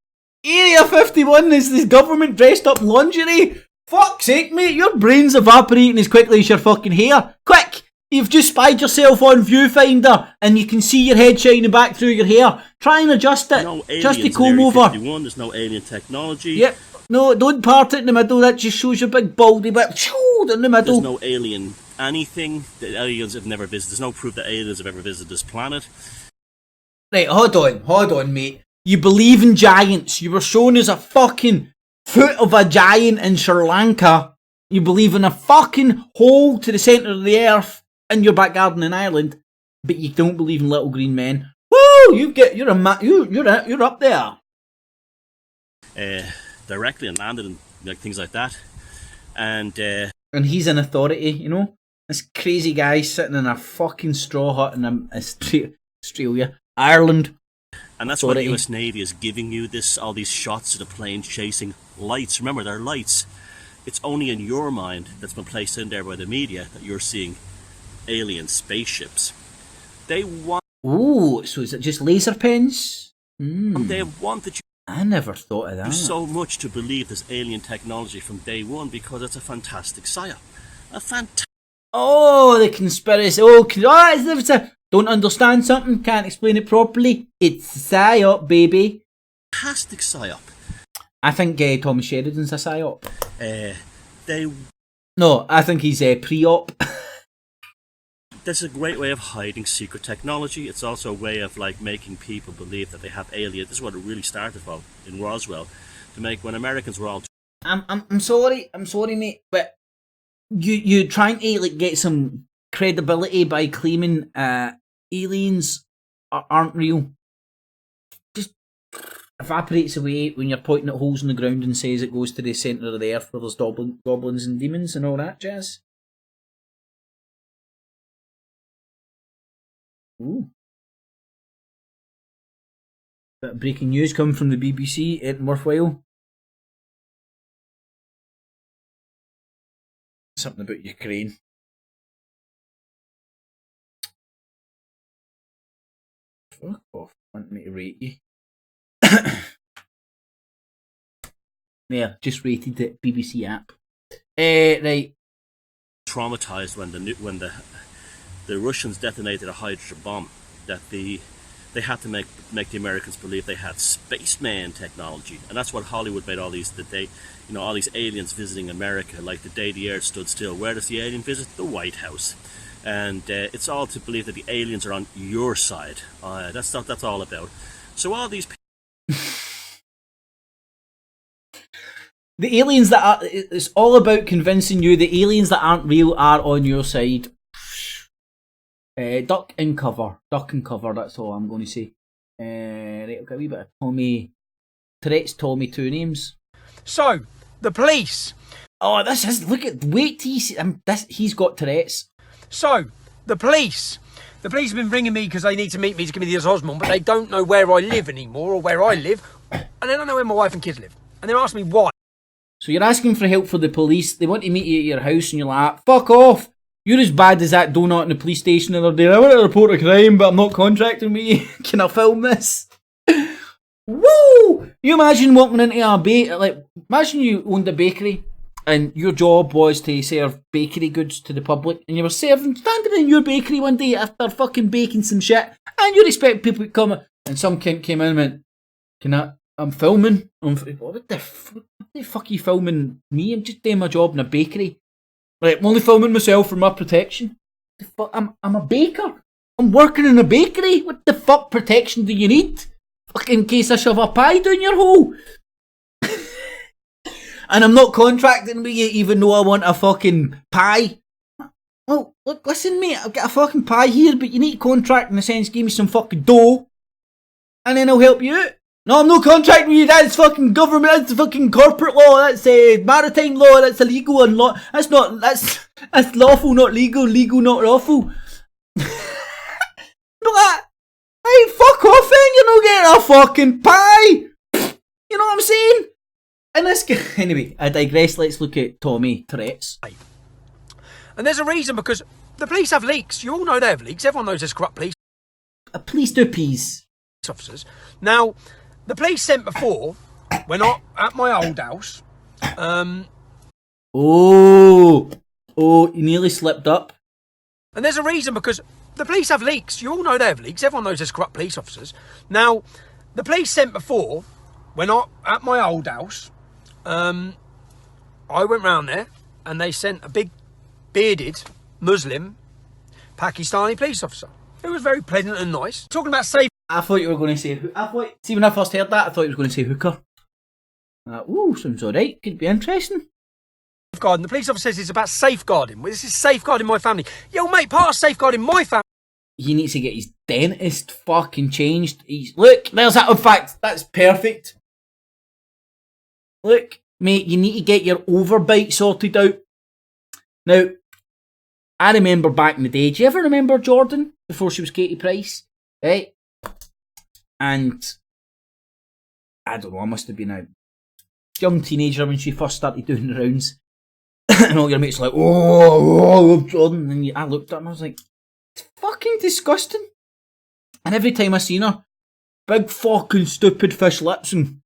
Area 51 is this government dressed up lingerie. Fuck's sake, mate. Your brain's evaporating as quickly as your fucking hair. Quick! You've just spied yourself on Viewfinder and you can see your head shining back through your hair. Try and adjust it. No just to comb over. 51. There's no alien technology. Yep. No, don't part it in the middle. That just shows your big baldy bit in the middle. There's no alien anything. The aliens have never visited. There's no proof that aliens have ever visited this planet. Right, hold on, mate. You believe in giants. You were shown as a fucking foot of a giant in Sri Lanka. You believe in a fucking hole to the centre of the earth in your back garden in Ireland, but you don't believe in little green men. Woo! You're up there. Directly and landed and like things like that, and he's an authority, you know. This crazy guy sitting in a fucking straw hut in Australia. Ireland. And that's why the US Navy is giving you all these shots of the planes chasing lights. Remember, they're lights. It's only in your mind that's been placed in there by the media that you're seeing alien spaceships. They want... Ooh, so is it just laser pens? They have wanted you... I never thought of that. So much to believe this alien technology from day one because it's a fantastic psyop. A fantastic... Oh, the conspiracy. Oh, don't understand something, can't explain it properly. It's a psyop, baby. Fantastic psyop. I think Tommy Sheridan's a psyop. No, I think he's a pre-op. This is a great way of hiding secret technology. It's also a way of making people believe that they have aliens. This is what it really started from in Roswell, to make when Americans were all... I'm sorry, mate, but you trying to get some credibility by claiming aliens aren't real. Just evaporates away when you're pointing at holes in the ground and says it goes to the centre of the earth where there's goblins and demons and all that jazz. Ooh. Bit of breaking news coming from the BBC. Ain't worthwhile. Something about Ukraine. Fuck off. Want me to rate you? Yeah, just rated the BBC app. Right. Traumatized when the Russians detonated a hydrogen bomb, that they had to make the Americans believe they had spaceman technology, and that's what Hollywood made all these all these aliens visiting America, like the day the earth stood still. Where does the alien visit? The White House. And it's all to believe that the aliens are on your side. That's what that's all about. So all these the aliens that are, it's all about convincing you the aliens that aren't real are on your side. Duck and cover, that's all I'm going to say. Right, I've got a wee bit of Tommy Tourette's Tommy two names. So, the police. Oh, this is, wait till you see, he's got Tourette's. So, the police. The police have been ringing me because they need to meet me to give me the Osmond, but they don't know where I live anymore or where I live, and they don't know where my wife and kids live. And they're asking me why. So you're asking for help for the police, they want to meet you at your house and you're like, fuck off! You're as bad as that donut in the police station the other day. I want to report a crime, but I'm not contracting with you. Can I film this? Woo! You imagine walking into a imagine you owned a bakery and your job was to serve bakery goods to the public, and you were standing in your bakery one day after fucking baking some shit, and you'd expect people to come, and some kid came in and went, I'm filming. What the fuck are you filming me? I'm just doing my job in a bakery. Right, I'm only filming myself for my protection. The fuck? I'm a baker. I'm working in a bakery. What the fuck protection do you need? Fuck, in case I shove a pie down your hole. And I'm not contracting with you even though I want a fucking pie. Well, look, listen mate, I've got a fucking pie here, but you need to contract in the sense, give me some fucking dough. And then I'll help you out. No, I'm not contracting with you, that's fucking government, that's fucking corporate law, that's maritime law, that's illegal and law. That's lawful, not legal, legal, not lawful. Hey, fuck off then, you're not getting a fucking pie! You know what I'm saying? And anyway, I digress, let's look at Tommy Tourette's. And there's a reason, because the police have leaks. You all know they have leaks, everyone knows there's corrupt police. Police do peas. Officers. Now, the police sent before, when I at my old house, Oh, you nearly slipped up. And there's a reason, because the police have leaks. You all know they have leaks. Everyone knows there's corrupt police officers. Now, the police sent before, when I at my old house, I went round there, and they sent a big, bearded, Muslim, Pakistani police officer. It was very pleasant and nice. Talking about safe. I thought you were going to say. See, when I first heard that, I thought you were going to say hooker. Ooh, sounds alright. Could be interesting. Safeguarding. The police officer says it's about safeguarding. Well, this is safeguarding my family. Yo, mate, part of safeguarding my family. He needs to get his dentist fucking changed. Look, there's that. In fact, that's perfect. Look, mate, you need to get your overbite sorted out. Now, I remember back in the day. Do you ever remember Jordan before she was Katie Price? Right? And I don't know, I must have been a young teenager when she first started doing the rounds. And all your mates were like, oh, I love Jordan. And I looked at her and I was like, it's fucking disgusting. And every time I seen her, big fucking stupid fish lips, and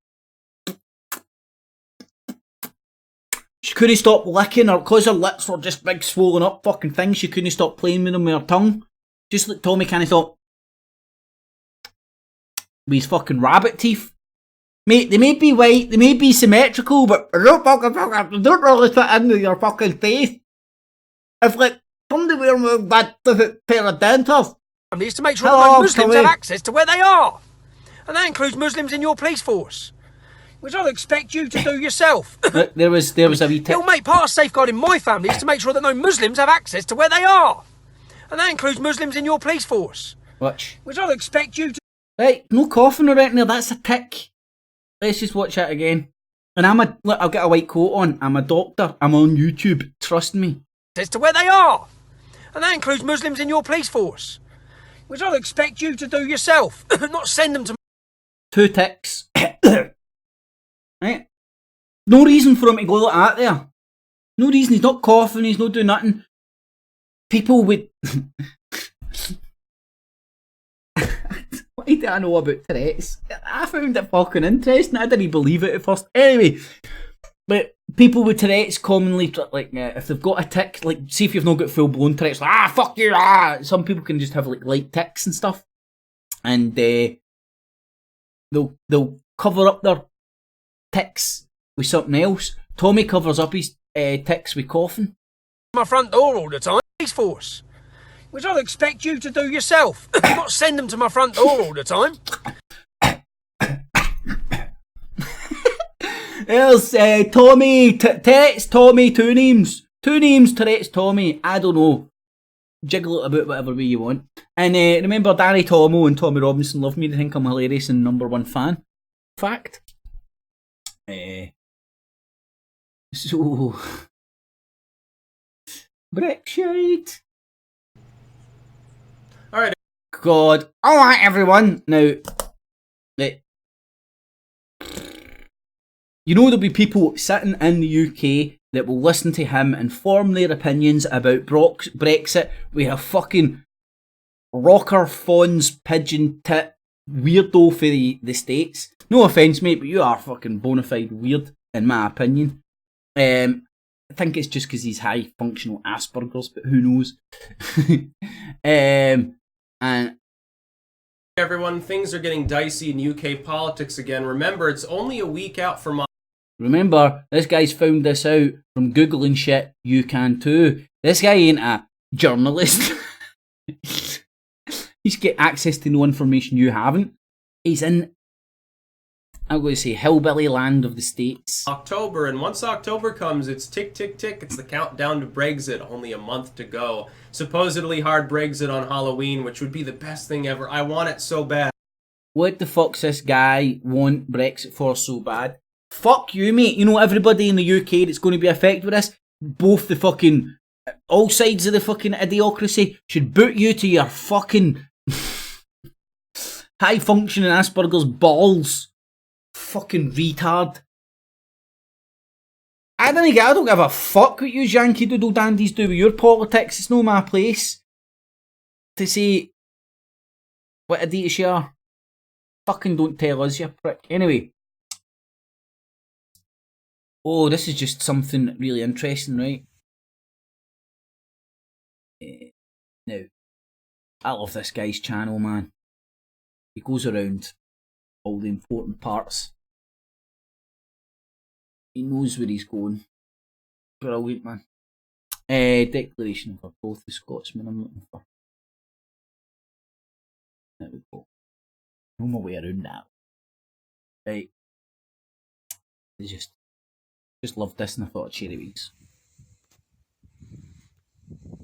she couldn't stop licking her, because her lips were just big swollen up fucking things, she couldn't stop playing with them with her tongue. Just like Tommy kinda thought, with his fucking rabbit teeth. Mate, they may be white, they may be symmetrical, but they don't really fit into your fucking teeth. It's like somebody wearing a bad pair of dentures. Is to make sure that Muslims have access to where they are. And that includes Muslims in your police force. Which I'll expect you to do yourself. there was a wee tip. It'll make part of safeguarding my family is to make sure that no Muslims have access to where they are. And that includes Muslims in your police force. Watch. Which I'll expect you to... Right, no coughing or anything there, that's a tick. Let's just watch that again. And I'll get a white coat on. I'm a doctor. I'm on YouTube. Trust me. As to where they are. And that includes Muslims in your police force. Which I'll expect you to do yourself. Not send them to... 2 ticks. Right? No reason for him to go like that there. No reason. He's not coughing. He's not doing nothing. People would... What do I know about Tourette's? I found it fucking interesting. I didn't believe it at first. Anyway, but people with Tourette's commonly, like, if they've got a tick, like, see if you've not got full blown Tourette's, like, fuck you, Some people can just have like light ticks and stuff, and they'll cover up their ticks with something else. Tommy covers up his ticks with coughing. My front door all the time. Police force. Which I'll expect you to do yourself. Not send them to my front door all the time. There's Tommy, Tourette's Tommy, 2 names. 2 names, Tourette's Tommy. I don't know. Jiggle it about whatever way you want. And remember Danny Tomo and Tommy Robinson love me. They think I'm hilarious and #1 fan. Fact. So... BREXIT. Alright. God. Alright, everyone. Now, you know there'll be people sitting in the UK that will listen to him and form their opinions about Brexit with a fucking rocker, fawns, pigeon tit weirdo for the States. No offence, mate, but you are fucking bona fide weird, in my opinion. I think it's just because he's high functional Asperger's, but who knows? And everyone, things are getting dicey in UK politics again. Remember, it's only a week out from... Remember, this guy's found this out from Googling shit. You can too. This guy ain't a journalist. He's got access to no information you haven't. He's in, I'm going to say, hillbilly land of the States. October, and once October comes, it's tick, tick, tick. It's the countdown to Brexit. Only a month to go. Supposedly hard Brexit on Halloween, which would be the best thing ever. I want it so bad. What the fuck's this guy want Brexit for so bad? Fuck you, mate. You know everybody in the UK that's going to be affected with this? Both the fucking... all sides of the fucking idiocracy should boot you to your fucking... high-functioning Asperger's balls. Fucking retard. I don't give a fuck what you Yankee Doodle Dandies do with your politics. It's not my place to say what idiots you are. Fucking don't tell us, you prick. Anyway. Oh, this is just something really interesting, right? Now, I love this guy's channel, man. He goes around all the important parts. He knows where he's going. Brilliant, man. Declaration for both the Scotsmen I'm looking for. There we go. No my way around that. Right. I just loved this and I thought I'd share it with you.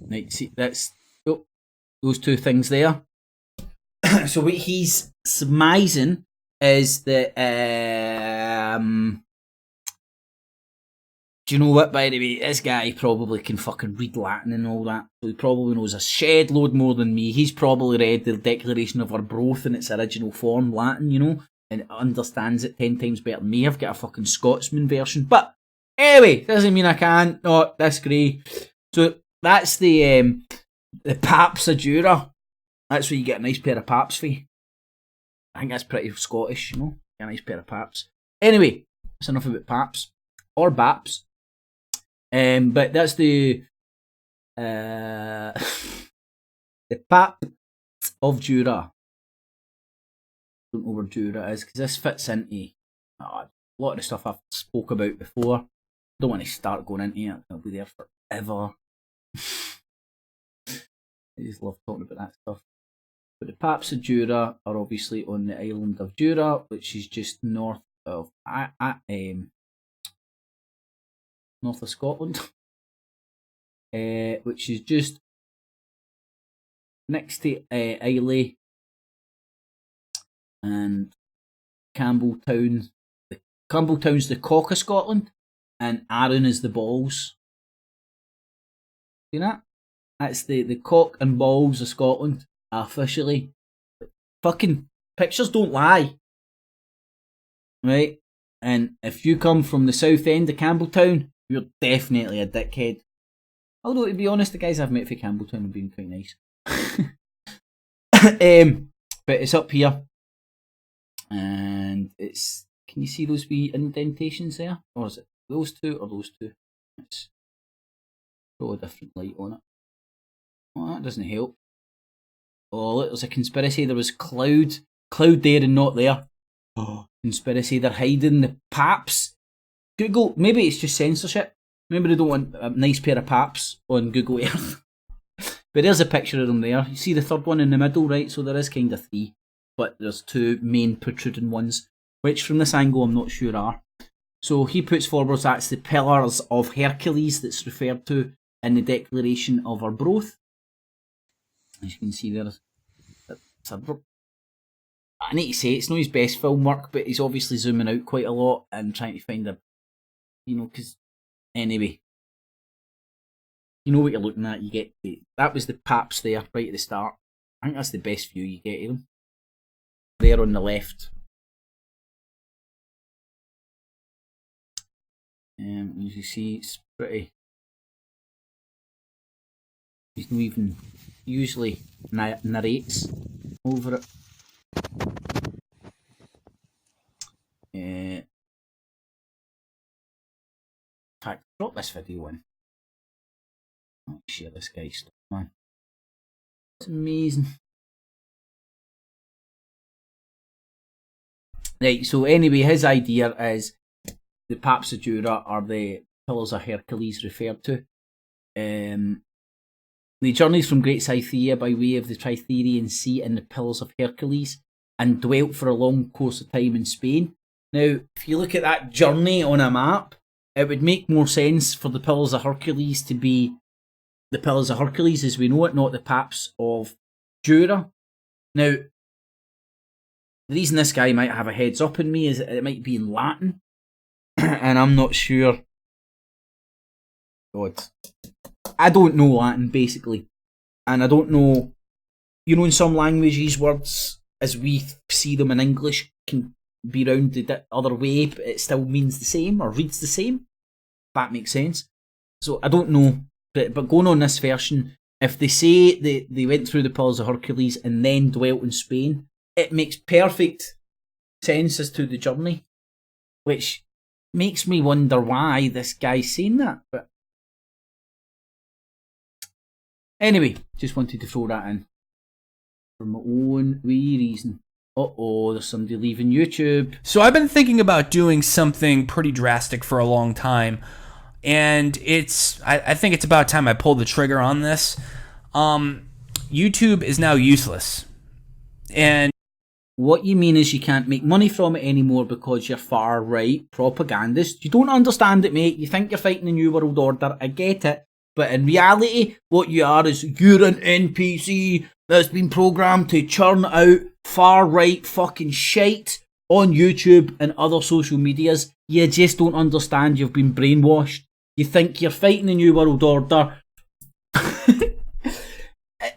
Right, see, that's those 2 things there. So what he's surmising is that Do you know what, by the way? This guy probably can fucking read Latin and all that. So he probably knows a shed load more than me. He's probably read the Declaration of Arbroath in its original form, Latin, you know, and understands it 10 times better than me. I've got a fucking Scotsman version. But anyway, doesn't mean I can't. No, that's great. So that's the Paps of Jura. That's where you get a nice pair of paps for you. I think that's pretty Scottish, you know. Get a nice pair of paps. Anyway, that's enough about paps. Or baps. But that's the Pap of Jura. I don't know where Jura is, because this fits into a lot of the stuff I've spoke about before. Don't want to start going into it. I'll be there forever. I just love talking about that stuff. But the Paps of Jura are obviously on the island of Jura, which is just north of north of Scotland, which is just next to Islay and Campbelltown. Campbelltown's the cock of Scotland, and Arran is the balls. See that? That's the cock and balls of Scotland, officially. Fucking pictures don't lie. Right? And if you come from the south end of Campbelltown, you're definitely a dickhead. Although, to be honest, the guys I've met for Campbelltown have been quite nice. But it's up here. And it's... Can you see those wee indentations there? Or is it those two or those two? Let's throw a different light on it. Oh, that doesn't help. Oh, look, there's a conspiracy. There was cloud there and not there. Oh, conspiracy. They're hiding the Paps. Google, maybe it's just censorship. Maybe they don't want a nice pair of Paps on Google Earth. But there's a picture of them there. You see the third one in the middle, right? So there is kind of three. But there's two main protruding ones, which from this angle I'm not sure are. So he puts forward that's the Pillars of Hercules that's referred to in the Declaration of Arbroath. As you can see there, I need to say it's not his best film work, but he's obviously zooming out quite a lot and trying to find a, you know, because anyway, you know what you're looking at. You get that was the Paps there right at the start. I think that's the best view you get of them. There on the left. As you see, it's pretty. He's not even usually narrates over it. In fact, drop this video in. I'll share this guy's stuff, man. It's amazing. Right, so anyway, his idea is the Paps of Jura are the Pillars of Hercules referred to. The journeys from Great Scythia by way of the Tritherian Sea and the Pillars of Hercules, and dwelt for a long course of time in Spain. Now, if you look at that journey on a map, it would make more sense for the Pillars of Hercules to be the Pillars of Hercules as we know it, not the Paps of Jura. Now, the reason this guy might have a heads up on me is that it might be in Latin, and I'm not sure. God. I don't know Latin, basically. And I don't know, you know, in some languages, words, as we see them in English, can be rounded the other way, but it still means the same, or reads the same. If that makes sense. So, I don't know. But going on this version, if they say they went through the Pillars of Hercules and then dwelt in Spain, it makes perfect sense as to the journey. Which makes me wonder why this guy's saying that. But anyway, just wanted to throw that in for my own wee reason. Uh-oh, there's somebody leaving YouTube. So I've been thinking about doing something pretty drastic for a long time, and I think it's about time I pulled the trigger on this. YouTube is now useless. And what you mean is you can't make money from it anymore because you're far-right propagandist. You don't understand it, mate. You think you're fighting the New World Order. I get it. But in reality, what you are is you're an NPC that's been programmed to churn out far-right fucking shite on YouTube and other social medias. You just don't understand you've been brainwashed. You think you're fighting the New World Order.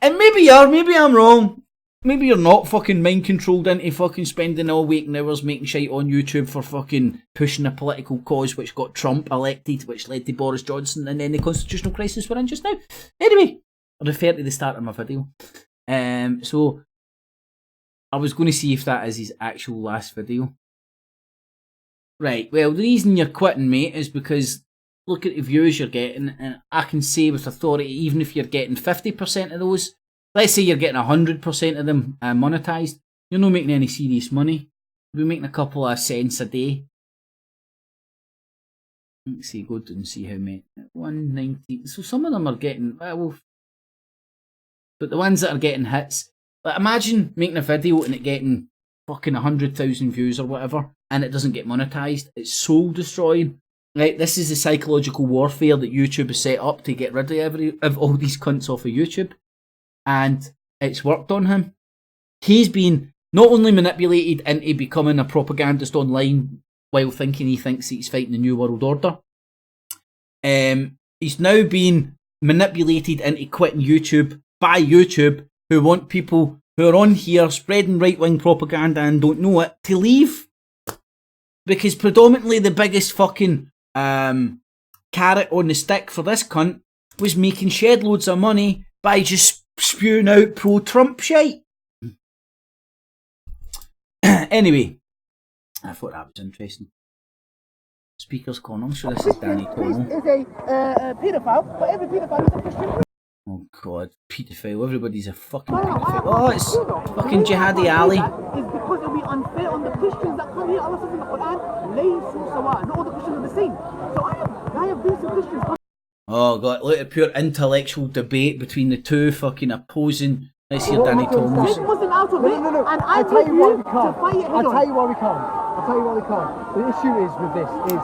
And maybe you are, maybe I'm wrong. Maybe you're not fucking mind controlled into fucking spending all waking hours making shit on YouTube for fucking pushing a political cause which got Trump elected, which led to Boris Johnson and then the constitutional crisis we're in just now. Anyway, I'll refer to the start of my video. So I was going to see if that is his actual last video. Right, well, the reason you're quitting, mate, is because look at the views you're getting, and I can say with authority, even if you're getting 50% of those, let's say you're getting 100% of them monetized, you're not making any serious money. You're making a couple of cents a day. Let's see, go down and see how many. 190. So some of them are getting, well, but the ones that are getting hits, like imagine making a video and it getting fucking 100,000 views or whatever, and it doesn't get monetized. It's soul destroying. Right, this is the psychological warfare that YouTube has set up to get rid of all these cunts off of YouTube. And it's worked on him. He's been not only manipulated into becoming a propagandist online while thinking he thinks he's fighting the New World Order. He's now been manipulated into quitting YouTube by YouTube, who want people who are on here spreading right-wing propaganda and don't know it to leave. Because predominantly the biggest fucking carrot on the stick for this cunt was making shed loads of money by just spewing out pro-Trump shite. Anyway, I thought that was interesting. Speaker's corner. I'm sure this is Danny Cornell. Is a paedophile, but every paedophile is a Christian. Oh god, paedophile. Everybody's a fucking paedophile. Oh, it's fucking Jihadi Ali. It's because it would be unfair on the Christians that come here. Allah says in the Quran, "Laysu sawa." Not all the Christians are the same. So I have decent Christians. Oh god, look at pure intellectual debate between the two fucking opposing. Let's hear Danny Thomas. Take Muslim out of it, no. and I tell you why we can't. To fight it I'll tell you why we can't. The issue is with this is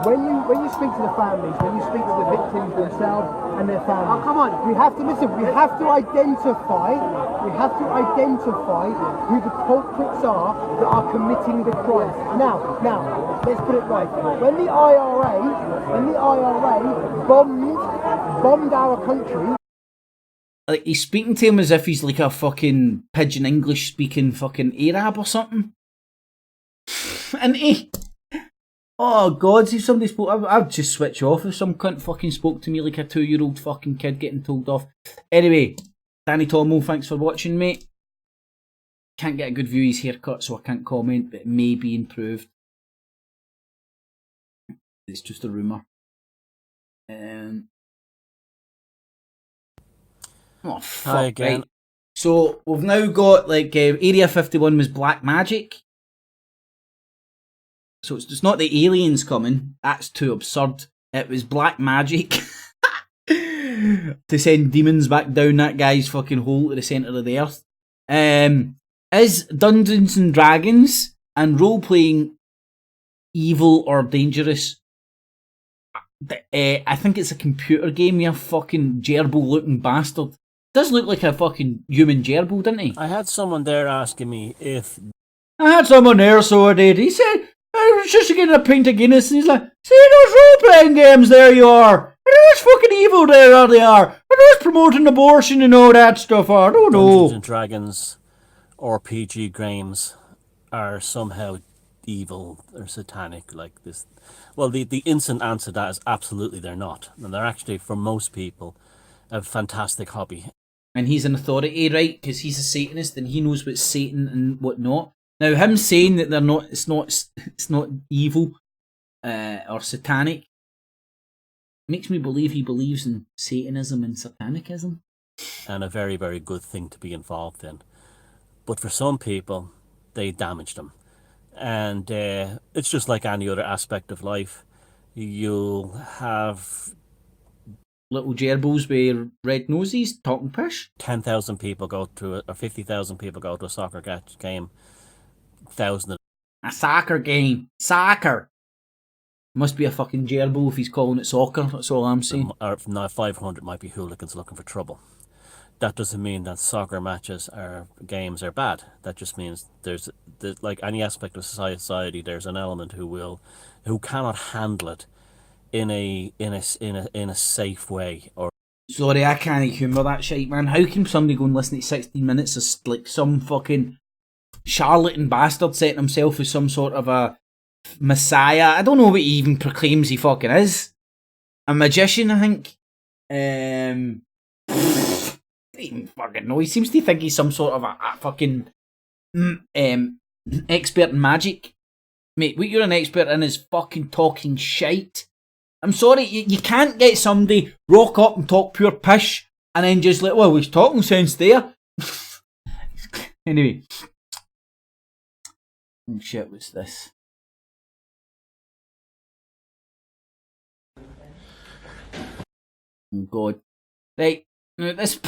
when you speak to the families, when you speak to the victims themselves and their families. Oh, come on. We have to listen. We have to identify who the culprits are that are committing the crimes. Now, let's put it right. When the IRA bombed our country. Like, he's speaking to him as if he's like a fucking pidgin English speaking fucking Arab or something. And he... Oh god, if somebody spoke... I'd just switch off if some cunt fucking spoke to me like a 2-year-old fucking kid getting told off. Anyway, Danny Tomo, thanks for watching, mate. Can't get a good view of his haircut, so I can't comment, but it may be improved. It's just a rumour. Oh, fuck. Hi again. Right. So, we've now got, like, Area 51 was black magic. So, it's not the aliens coming. That's too absurd. It was black magic. To send demons back down that guy's fucking hole to the centre of the earth. Is Dungeons and Dragons and role-playing evil or dangerous? I think it's a computer game, you fucking gerbil-looking bastard. Does look like a fucking human gerbil, didn't he? I had someone there asking me if... I had someone there, so I did. He said, I was just getting a pint of Guinness, and he's like, see those role-playing games, there you are. And those fucking evil, there they are. And those promoting abortion and all that stuff are. I don't know. Dungeons and Dragons RPG games are somehow evil or satanic like this. Well, the instant answer to that is absolutely they're not. And they're actually, for most people, a fantastic hobby. And he's an authority, right? Because he's a Satanist and he knows what's Satan and what not. Now, him saying that they're not, it's not evil or satanic, makes me believe he believes in Satanism and satanicism. And a very, very good thing to be involved in. But for some people, they damage them. And it's just like any other aspect of life. You'll have... little gerbils with red noses talking pish. 10,000 people go to it, or 50,000 people go to a soccer game. 1,000 of a soccer game. Soccer. Must be a fucking gerbil if he's calling it soccer. That's all I'm saying. Or now 500 might be hooligans looking for trouble. That doesn't mean that soccer matches or games are bad. That just means there's like any aspect of society, there's an element who cannot handle it in a safe way. Or sorry, I can't humour that shit, man. How can somebody go and listen to 16 minutes of like some fucking charlatan bastard setting himself as some sort of a messiah? I don't know what he even proclaims he fucking is. A magician, I think. I don't even fucking know. He seems to think he's some sort of a fucking expert in magic. Mate, what you're an expert in is fucking talking shite. I'm sorry, you can't get somebody rock up and talk pure pish and then just like, well, he's talking sense there. Anyway. Oh shit, what's this? Oh god. Right, now this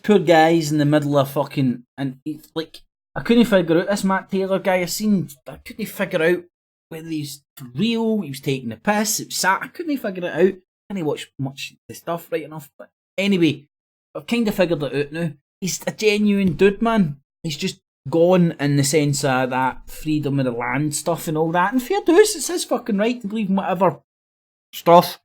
poor guy's in the middle of fucking, and he's like, I couldn't figure out this Matt Taylor guy. I couldn't figure out whether he's for real, he was taking the piss, it was sad. I couldn't figure it out. I didn't watch much of the stuff right enough. But anyway, I've kind of figured it out now. He's a genuine dude, man. He's just gone in the sense of that freedom of the land stuff and all that. And fair dues, it's his fucking right to believe in whatever stuff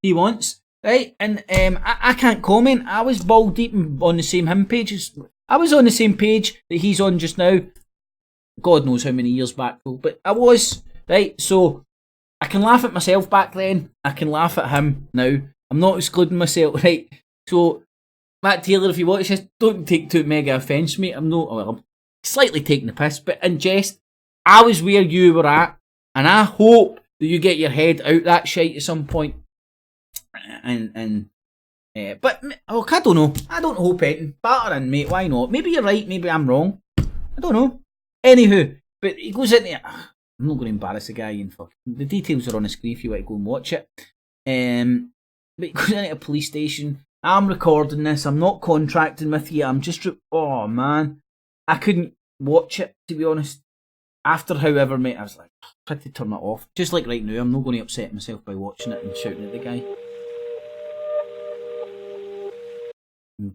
he wants. Right? And I can't comment. I was ball deep on the same him pages. I was on the same page that he's on just now. God knows how many years back though, but I was, right? So I can laugh at myself back then, I can laugh at him now. I'm not excluding myself, right? So Matt Taylor, if you watch this, don't take too mega offence, mate. I'm slightly taking the piss, but in jest, I was where you were at, and I hope that you get your head out that shite at some point. But look, I don't know. I don't hope anything. Batter in, mate. Why not? Maybe you're right. Maybe I'm wrong. I don't know. Anywho, but he goes into it. I'm not going to embarrass the guy and fucking. The details are on the screen if you want to go and watch it. But he goes into a police station. I'm recording this. I'm not contracting with you. I'm just. Oh man, I couldn't watch it to be honest. After however, mate, I was like, I had to turn it off. Just like right now, I'm not going to upset myself by watching it and shouting at the guy.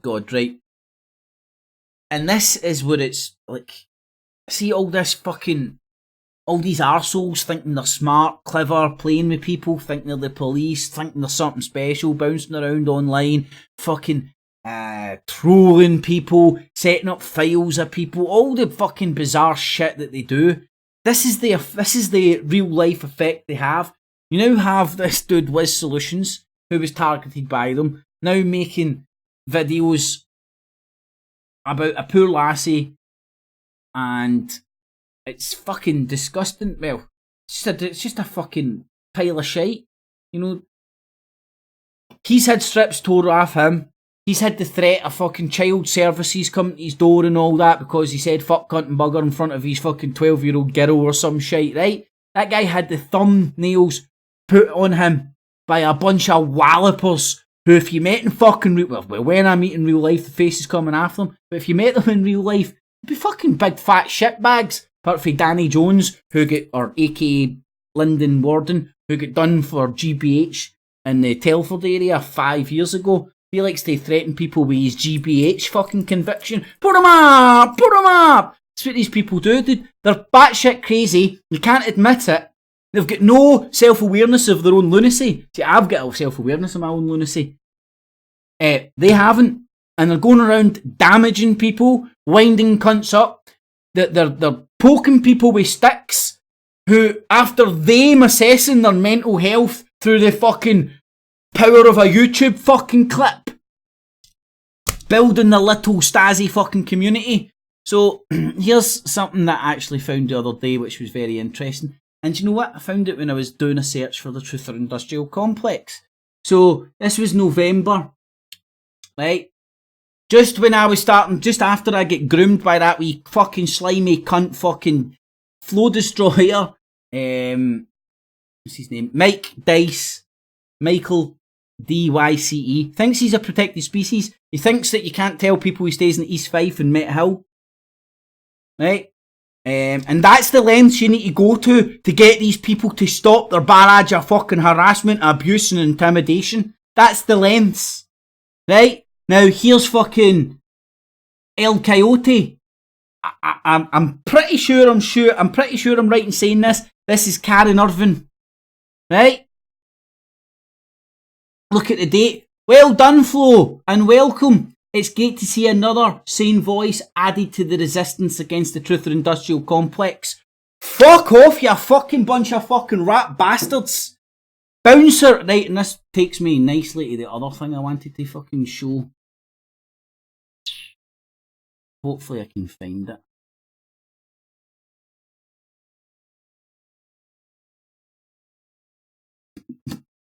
God, right. And this is what it's like. See all this fucking, all these arseholes thinking they're smart, clever, playing with people, thinking they're the police, thinking they're something special, bouncing around online, fucking trolling people, setting up files of people, all the fucking bizarre shit that they do. This is the real life effect they have. You now have this dude Wiz Solutions, who was targeted by them, now making videos about a poor lassie, and it's fucking disgusting. Well, it's just a fucking pile of shite. You know, he's had strips tore off him. He's had the threat of fucking child services coming to his door and all that because he said fuck, cunt and bugger in front of his fucking 12-year-old girl or some shite, right? That guy had the thumbnails put on him by a bunch of wallopers who, if you met in fucking real, well, when I meet in real life, the face is coming after them, but if you met them in real life, they'd be fucking big fat shitbags. Apart from Danny Jones, or aka Lyndon Warden, who got done for GBH in the Telford area 5 years ago. He likes to threaten people with his GBH fucking conviction. Put him up! Put him up! That's what these people do, dude. They're batshit crazy. They can't admit it. They've got no self-awareness of their own lunacy. See, I've got a self-awareness of my own lunacy. They haven't. And they're going around damaging people, winding cunts up. They're poking people with sticks who, after them assessing their mental health through the fucking power of a YouTube fucking clip, building the little Stasi fucking community. So here's something that I actually found the other day which was very interesting. And you know what? I found it when I was doing a search for the Truther Industrial Complex. So this was November, right? Just when I was starting, just after I get groomed by that wee fucking slimy cunt fucking flow destroyer, what's his name? Mike Dice, Michael D-Y-C-E, thinks he's a protected species. He thinks that you can't tell people he stays in East Fife and Met Hill. Right? And that's the lengths you need to go to get these people to stop their barrage of fucking harassment, abuse and intimidation. That's the lengths. Right? Now here's fucking El Coyote. I'm pretty sure I'm right in saying this. This is Karen Irvin. Right? Look at the date. Well done, Flo, and welcome. It's great to see another sane voice added to the resistance against the Truther Industrial Complex. Fuck off, you fucking bunch of fucking rat bastards. Bouncer. Right, and this takes me nicely to the other thing I wanted to fucking show. Hopefully I can find it.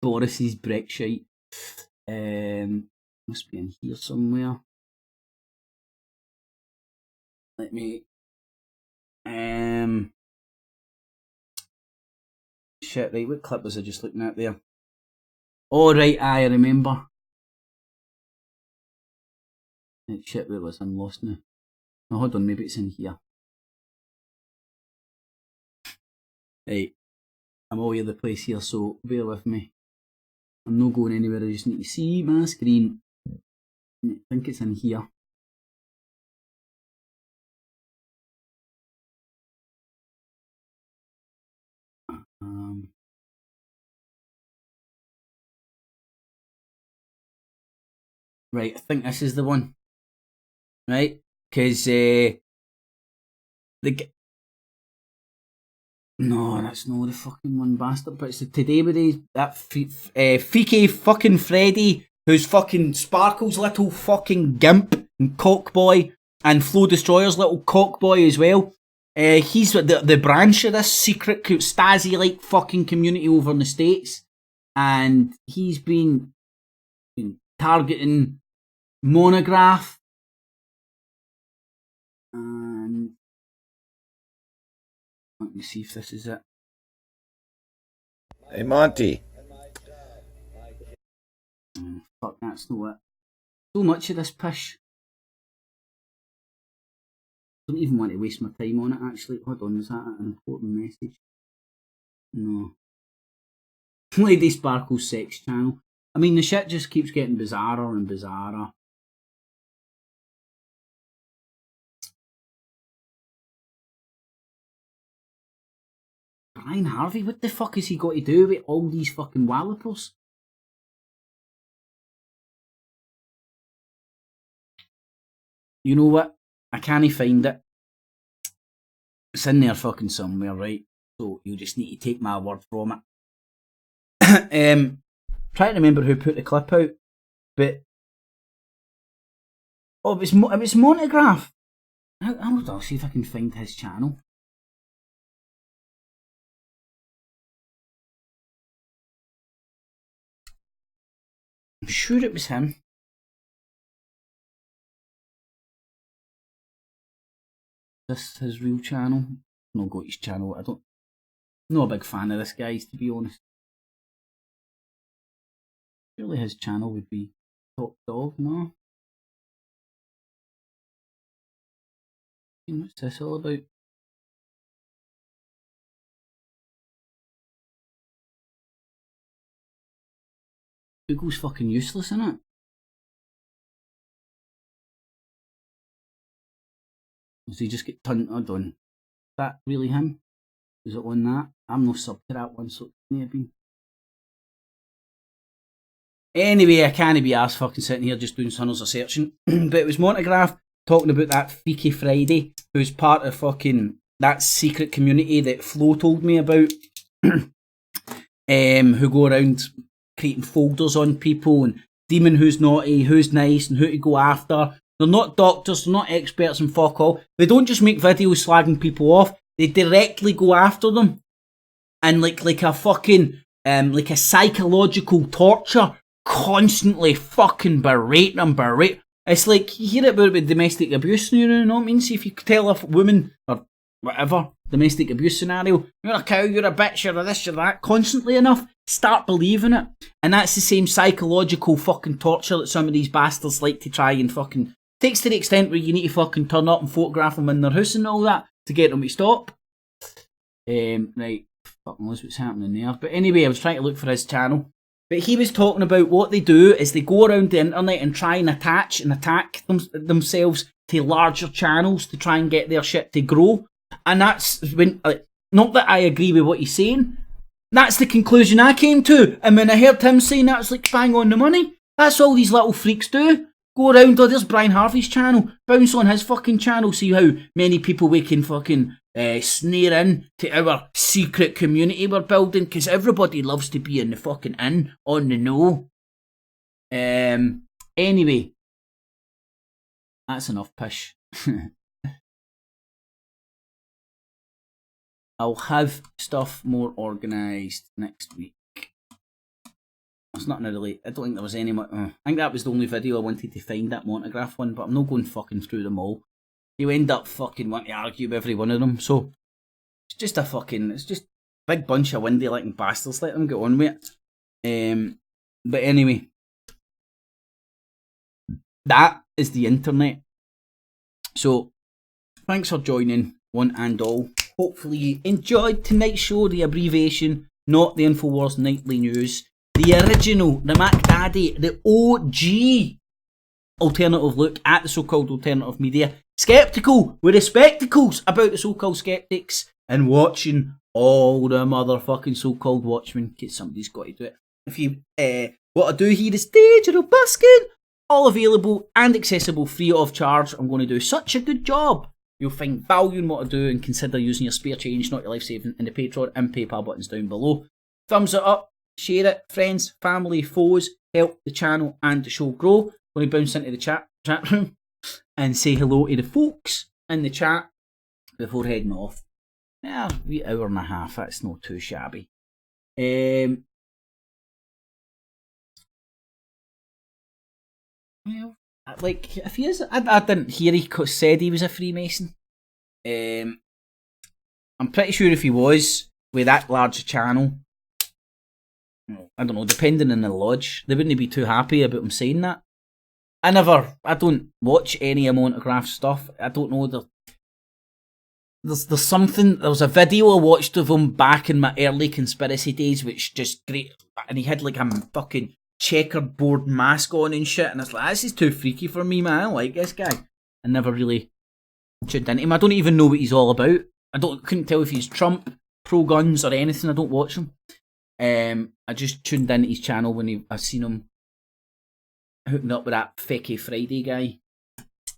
Boris's BREXIT. Must be in here somewhere. Let me. Shit, right, what clip was I just looking at there? Oh, right, I remember. Shit, where was I? I'm lost now. Oh, hold on, maybe it's in here. Right, I'm all over the place here, so bear with me. I'm not going anywhere, I just need to see my screen. I think it's in here. Right, I think this is the one. Right, because no, that's not the fucking one, bastard. But it's the Today with that freaky fucking Freddy, who's fucking Sparkle's little fucking gimp and cockboy, and Flo Destroyer's little cockboy as well. He's the branch of this secret Stasi-like fucking community over in the States, and he's been targeting Monograph. And let me see if this is it. Hey, Monty. Fuck, that's not it. So much of this pish. I don't even want to waste my time on it, actually. Hold on, was that an important message? No. Lady Sparkle's sex channel. I mean, the shit just keeps getting bizarrer and bizarrer. Brian Harvey, what the fuck has he got to do with all these fucking wallopers? You know what? I can't find it. It's in there fucking somewhere, right? So you just need to take my word from it. Try to remember who put the clip out, but oh, it was Monograph. I'll see if I can find his channel. I'm sure it was him. This his real channel. No, got his channel. I'm not a big fan of this guy's, to be honest. Surely his channel would be top dog, no? What's this all about? Google's fucking useless, innit? Does he just get turned on? Is that really him? Is it on that? I'm no sub to that one, so it may have been. Anyway, I can't be arsed fucking sitting here just doing tunnels of searching. But it was Monograph talking about that Freaky Friday, who's part of fucking that secret community that Flo told me about. Who go around creating folders on people and deeming who's naughty, who's nice, and who to go after. They're not doctors, they're not experts in fuck all. They don't just make videos slagging people off, they directly go after them. And like a fucking, like a psychological torture, constantly fucking berate them. It's like, you hear it about domestic abuse, you know what I mean? See, if you tell a woman, or whatever, domestic abuse scenario, you're a cow, you're a bitch, you're a this, you're that, constantly enough, start believing it. And that's the same psychological fucking torture that some of these bastards like to try and fucking, takes to the extent where you need to fucking turn up and photograph them in their house and all that to get them to stop. Right, fucking knows what's happening there. But anyway, I was trying to look for his channel. But he was talking about what they do is they go around the internet and try and attack themselves to larger channels to try and get their shit to grow. And that's when, not that I agree with what he's saying, That's the conclusion I came to. And when I heard him saying that, it's like bang on the money. That's all these little freaks do. Go around, oh, there's Brian Harvey's channel. Bounce on his fucking channel. See how many people we can fucking snare in to our secret community we're building. Because everybody loves to be in the fucking in, on the know. Anyway. That's enough pish. I'll have stuff more organised next week. There's nothing really. I don't think there was any. I think that was the only video I wanted to find, that Monograph one, but I'm not going fucking through them all. You end up fucking wanting to argue with every one of them, so it's just a fucking. It's just a big bunch of windy looking bastards. Let them get on with it. But anyway, that is the internet. So thanks for joining, one and all. Hopefully you enjoyed tonight's show, the abbreviation, not the Infowars Nightly News. The original, the Mac Daddy, the OG alternative look at the so-called alternative media. Skeptical with the spectacles about the so-called skeptics and watching all the motherfucking so-called watchmen. Because somebody's got to do it. If you want to do here is digital busking, all available and accessible free of charge. I'm going to do such a good job. You'll find value in what I do and consider using your spare change, not your life saving, in the Patreon and PayPal buttons down below. Thumbs it up. Share it, friends, family, foes, help the channel and the show grow. Going to bounce into the chat room and say hello to the folks in the chat before heading off. Yeah, a wee hour and a half, that's not too shabby. Well, like, if he is, I didn't hear he said he was a Freemason. I'm pretty sure if he was, with that large channel, I don't know, depending on the lodge, they wouldn't be too happy about him saying that. I don't watch any Monograph stuff. I don't know, there's something, there was a video I watched of him back in my early conspiracy days, which just great, and he had like a fucking checkerboard mask on and shit, and it's like, this is too freaky for me, man. I don't like this guy. I never really tuned into him. I don't even know what he's all about. Couldn't tell if he's Trump, pro-guns or anything. I don't watch him. I just tuned into his channel when I seen him hooking up with that Fecky Friday guy.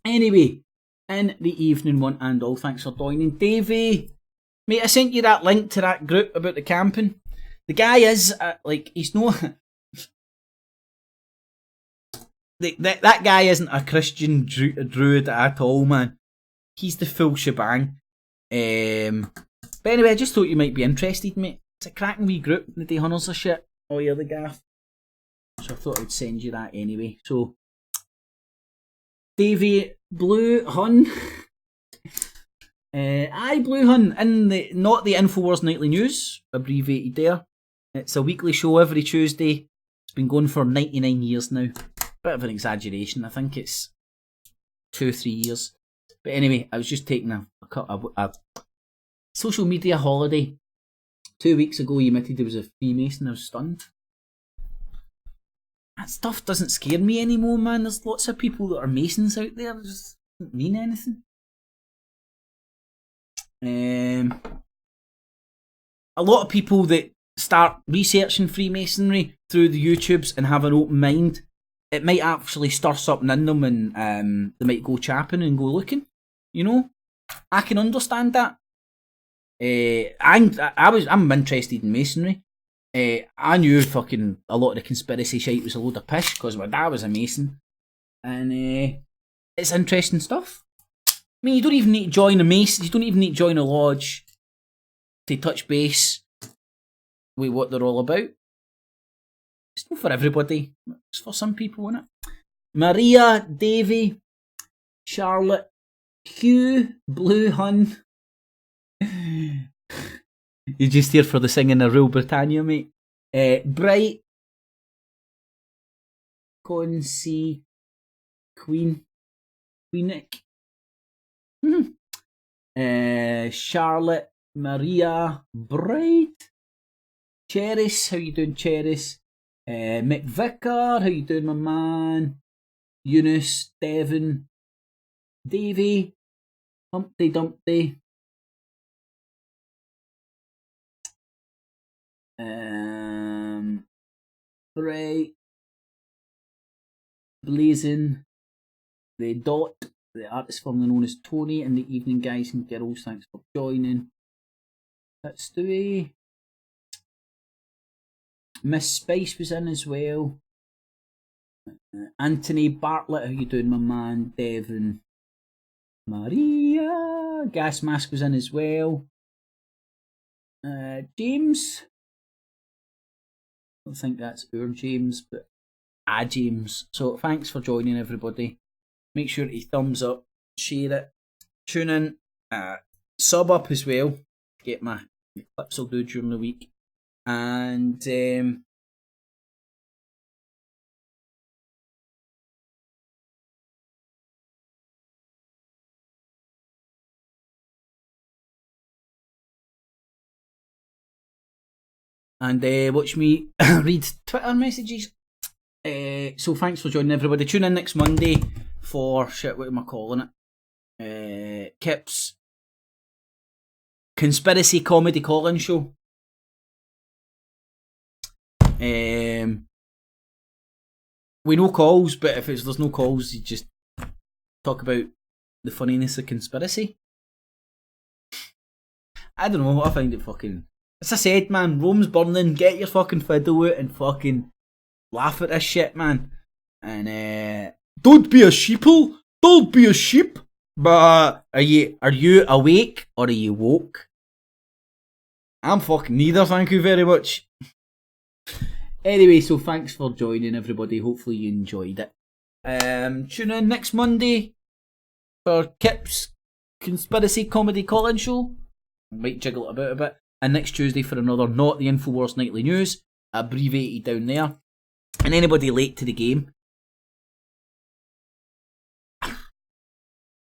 Anyway, in the evening, one and all, thanks for joining. Davey, mate, I sent you that link to that group about the camping. The guy is, like, he's no... that guy isn't a Christian druid at all, man. He's the full shebang. But anyway, I just thought you might be interested, mate. It's a cracking wee group, the day hunters of shit. Oh, you're the gaff. So I thought I'd send you that anyway. So, Davey Blue Hun. Aye, Blue Hun, not the Infowars Nightly News, abbreviated there. It's a weekly show every Tuesday. It's been going for 99 years now. Bit of an exaggeration. I think it's 2 or 3 years. But anyway, I was just taking a social media holiday. 2 weeks ago, he admitted he was a Freemason. I was stunned. That stuff doesn't scare me anymore, man. There's lots of people that are Masons out there. It just doesn't mean anything. A lot of people that start researching Freemasonry through the YouTubes and have an open mind, it might actually stir something in them, and they might go chapping and go looking. You know, I can understand that. I'm interested in Masonry. I knew fucking a lot of the conspiracy shite was a load of pish because my dad was a Mason, and it's interesting stuff. I mean, you don't even need to join a Mason. You don't even need to join a lodge to touch base with what they're all about. It's not for everybody. It's for some people, isn't it? Maria, Davy, Charlotte, Hugh, Blue Hun. You're just here for the singing of Rule Britannia, mate. Bright, Concy, Queenick, Charlotte, Maria, Bright, Cheris, how you doing, Cheris? Mick Vicar, how you doing, my man? Eunice, Devon, Davy, Humpty Dumpty. Right. Blazing. The Dot, the artist formerly known as Tony, and the evening guys and girls. Thanks for joining. That's Stewie. Miss Spice was in as well. Anthony Bartlett, how you doing, my man? Devon. Maria. Gas Mask was in as well. James. I don't think that's our James, but James. So thanks for joining, everybody. Make sure to thumbs up, share it, tune in, sub up as well. Get my clips I'll do during the week. And watch me read Twitter messages. So thanks for joining, everybody. Tune in next Monday for what am I calling it? Kip's conspiracy comedy call-in show. We no calls, but if there's no calls, you just talk about the funniness of conspiracy. I don't know. I find it fucking. As I said, man, Rome's burning. Get your fucking fiddle out and fucking laugh at this shit, man. And don't be a sheeple. Don't be a sheep. But are you awake or are you woke? I'm fucking neither, thank you very much. Anyway, so thanks for joining, everybody. Hopefully you enjoyed it. Tune in next Monday for Kip's conspiracy comedy call-in show. Might jiggle it about a bit. And next Tuesday for another Not the Infowars Nightly News, abbreviated down there. And anybody late to the game,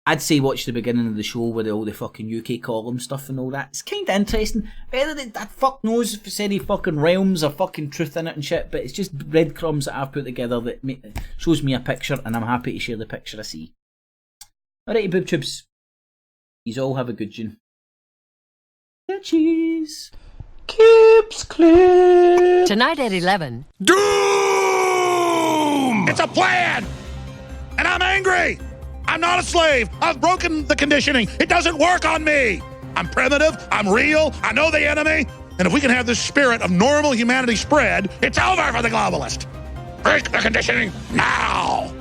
I'd say watch the beginning of the show with all the fucking UK column stuff and all that. It's kind of interesting. Whether that fuck knows if it's any fucking realms or fucking truth in it and shit, but it's just breadcrumbs that I've put together that shows me a picture, and I'm happy to share the picture I see. Alrighty, boob tubes. Yous all have a good one. Cheese. Keeps clear. Tonight at 11. Doom! It's a plan! And I'm angry! I'm not a slave! I've broken the conditioning! It doesn't work on me! I'm primitive, I'm real, I know the enemy, and if we can have this spirit of normal humanity spread, it's over for the globalist! Break the conditioning now!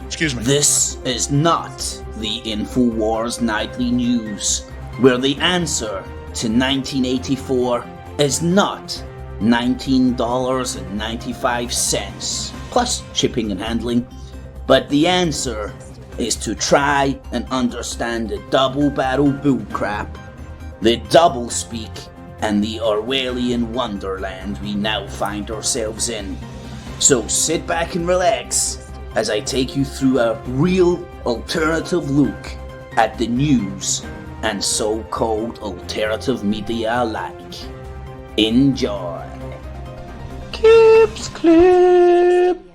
Excuse me. This is not the Infowars Nightly News, where the answer to 1984 is not $19.95 plus shipping and handling, but the answer is to try and understand the double-barrel bullcrap, the double-speak, and the Orwellian wonderland we now find ourselves in. So sit back and relax as I take you through a real alternative look at the news and so-called alternative media alike. Enjoy. Keeps clip.